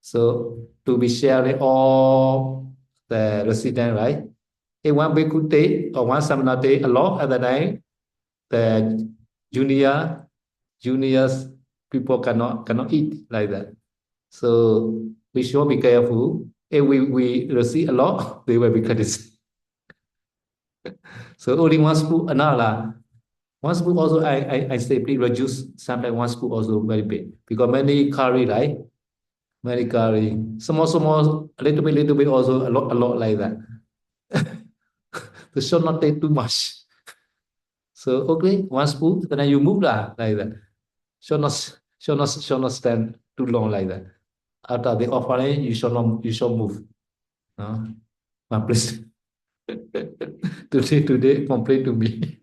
So to be sharing all the resident, right? If one bhikkhu take or one samana take a lot at the time, the juniors people cannot eat like that. So we should be careful. If we receive a lot, they will be criticized. So only 1 spoon another. 1 spoon also I say please reduce. Sometimes 1 spoon also very big because many curry, right? Many curry. Small, a little bit also a lot like that. So should not take too much. So okay, 1 spoon, then you move lah like that. Should not stand too long like that. After the offering, you should move. No? One place. Today, complain to me.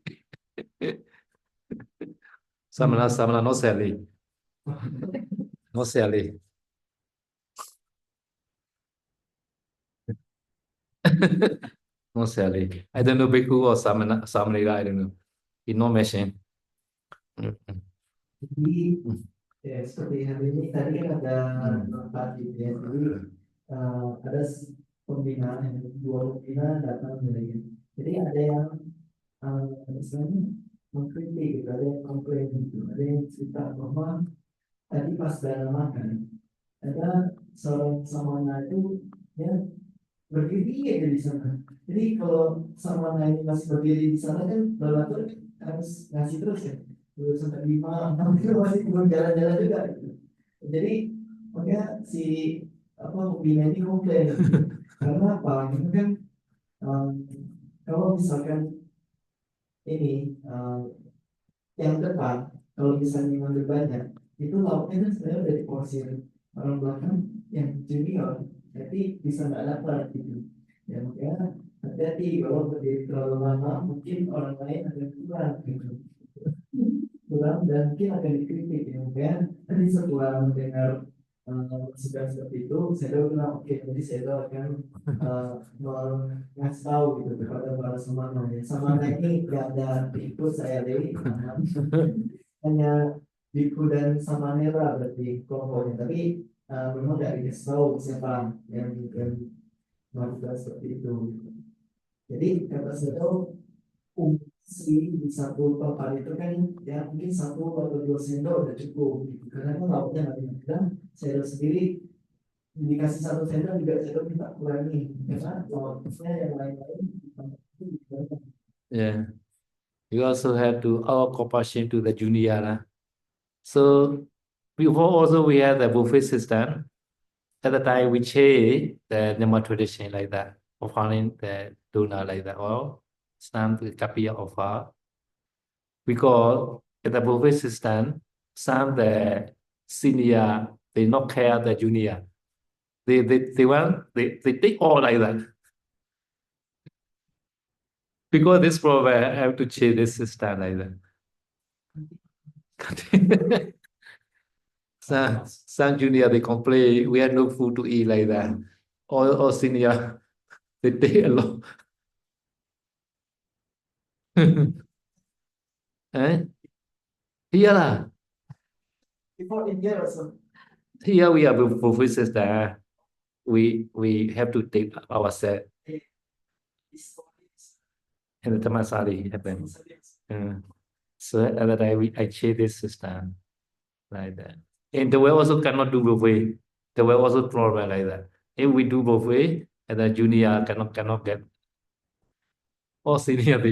Samana, no selling. No selling. No selling. I don't know Bhikkhu or Samanera, I don't know. He no mention. Jadi ya seperti hari ini tadi kan ada tempat gitu ya. Jadi ada pembina, 2 pembina datang dari. Jadi ada yang misalnya mengkritik gitu, ada yang komplain gitu, ada yang cerita bahwa tadi pas dalam makan ada seorang samana itu ya berdiri aja di sana. Jadi kalau samana ini masih berdiri di sana kan donatur harus ngasih terus ya, terus sampai 5, 6 kilo masih belum jalan-jalan juga gitu. Jadi makanya si apa pembina ini komplain gitu. Karena apa? Ini kan um, kalau misalkan ini yang depan kalau misalnya ngambil banyak itu lauknya kan sebenarnya udah diporsir orang belakang yang junior jadi bisa nggak dapat gitu ya makanya hati-hati kalau berdiri terlalu lama mungkin orang lain akan kurang gitu kurang dan mungkin akan dikritik ya makanya tadi setelah mendengar masukan seperti itu saya bilang oke jadi saya akan ngasih tahu gitu kepada para semana ya semana ini nggak ada ikut saya dari hanya Biku dan Samanera berarti kelompoknya tapi memang nggak dikasih tahu siapa yang melakukan seperti itu jadi kata saya tahu fungsi di satu tempat itu kan ya mungkin 1 atau 2 sendok udah cukup gitu. Karena kan lauknya nggak banyak dan saya sendiri dikasih 1 sendok juga saya minta kurangi karena lauknya yang lain-lain Yeah. You also have to our compassion to the junior. So before also we had the buffet system. At the time we change the Myanmar tradition like that, offering the donor like that, or some the kapia offer. Because in the buffet system, some the senior they not care the junior. They take all like that. Because this problem I have to change this system like that. Some junior they complain we have no food to eat like that. Or senior they take a lot. Eh? Here lah. before India also Here we are buffet system. We have to take ourselves in the Tamasari happen. So at the time I change this system like that. And the way also cannot do buffet. The way also problem like that. If we do buffet, and the junior cannot get, or senior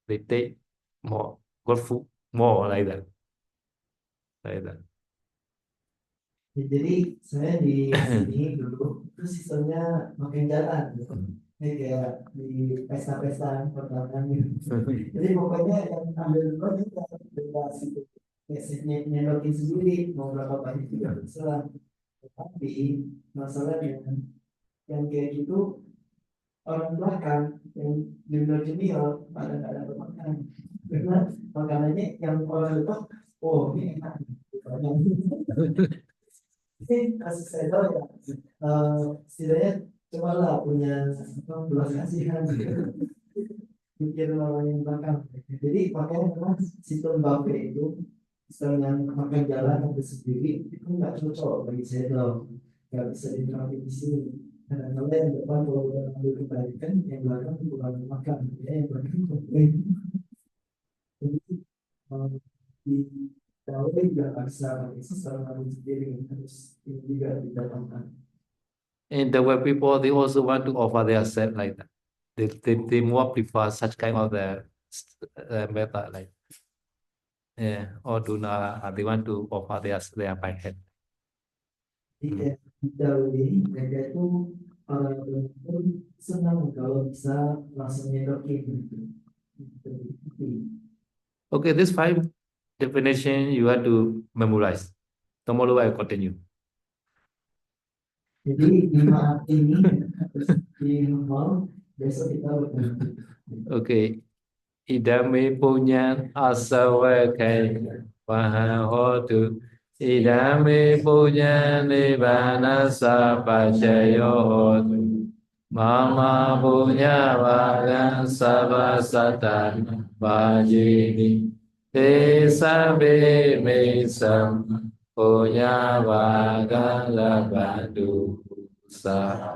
they take more good food more like that. Like that. jadi saya di sini dulu itu sistemnya makin jalan gitu. Ini kayak di pesta-pesta pertama gitu. Jadi pokoknya yang ambil duluan juga bebas gitu. Nyendokin sendiri mau berapa banyak juga terserah. Tapi masalahnya yang kayak gitu orang belakang yang junior pada nggak dapat makan karena makanannya yang orang depan oh ini enak ini kasih saya tahu ya setidaknya cobalah punya belas kasihan mikir orang yang belakang jadi makanya memang sistem buffet itu sistem yang makan jalan atau sendiri itu nggak cocok bagi saya tahu nggak bisa diterapkan di sini karena kalau yang depan kalau udah ambil kebaikan yang belakang itu bukan makan ya yang belakang komplain jadi di tahu juga bisa sistem harus sendiri harus ini juga didatangkan. And the way people they also want to offer their self like that. They more prefer such kind of the method like or do not they want to offer their by hand. Jadi jauh ini mereka itu orang pun senang kalau bisa langsung nyedokin gitu. Okay, this 5 definition you have to memorize. Tomorrow I continue. Jadi 5 ini harus dihafal besok kita bertemu. Okay. Idame punyan asawakai wahahotu. Idame punyan nibbana sapacayohotu. Mama punya wagan sabasatan wajini. Te sabe mesam punya wagan labadu. Sa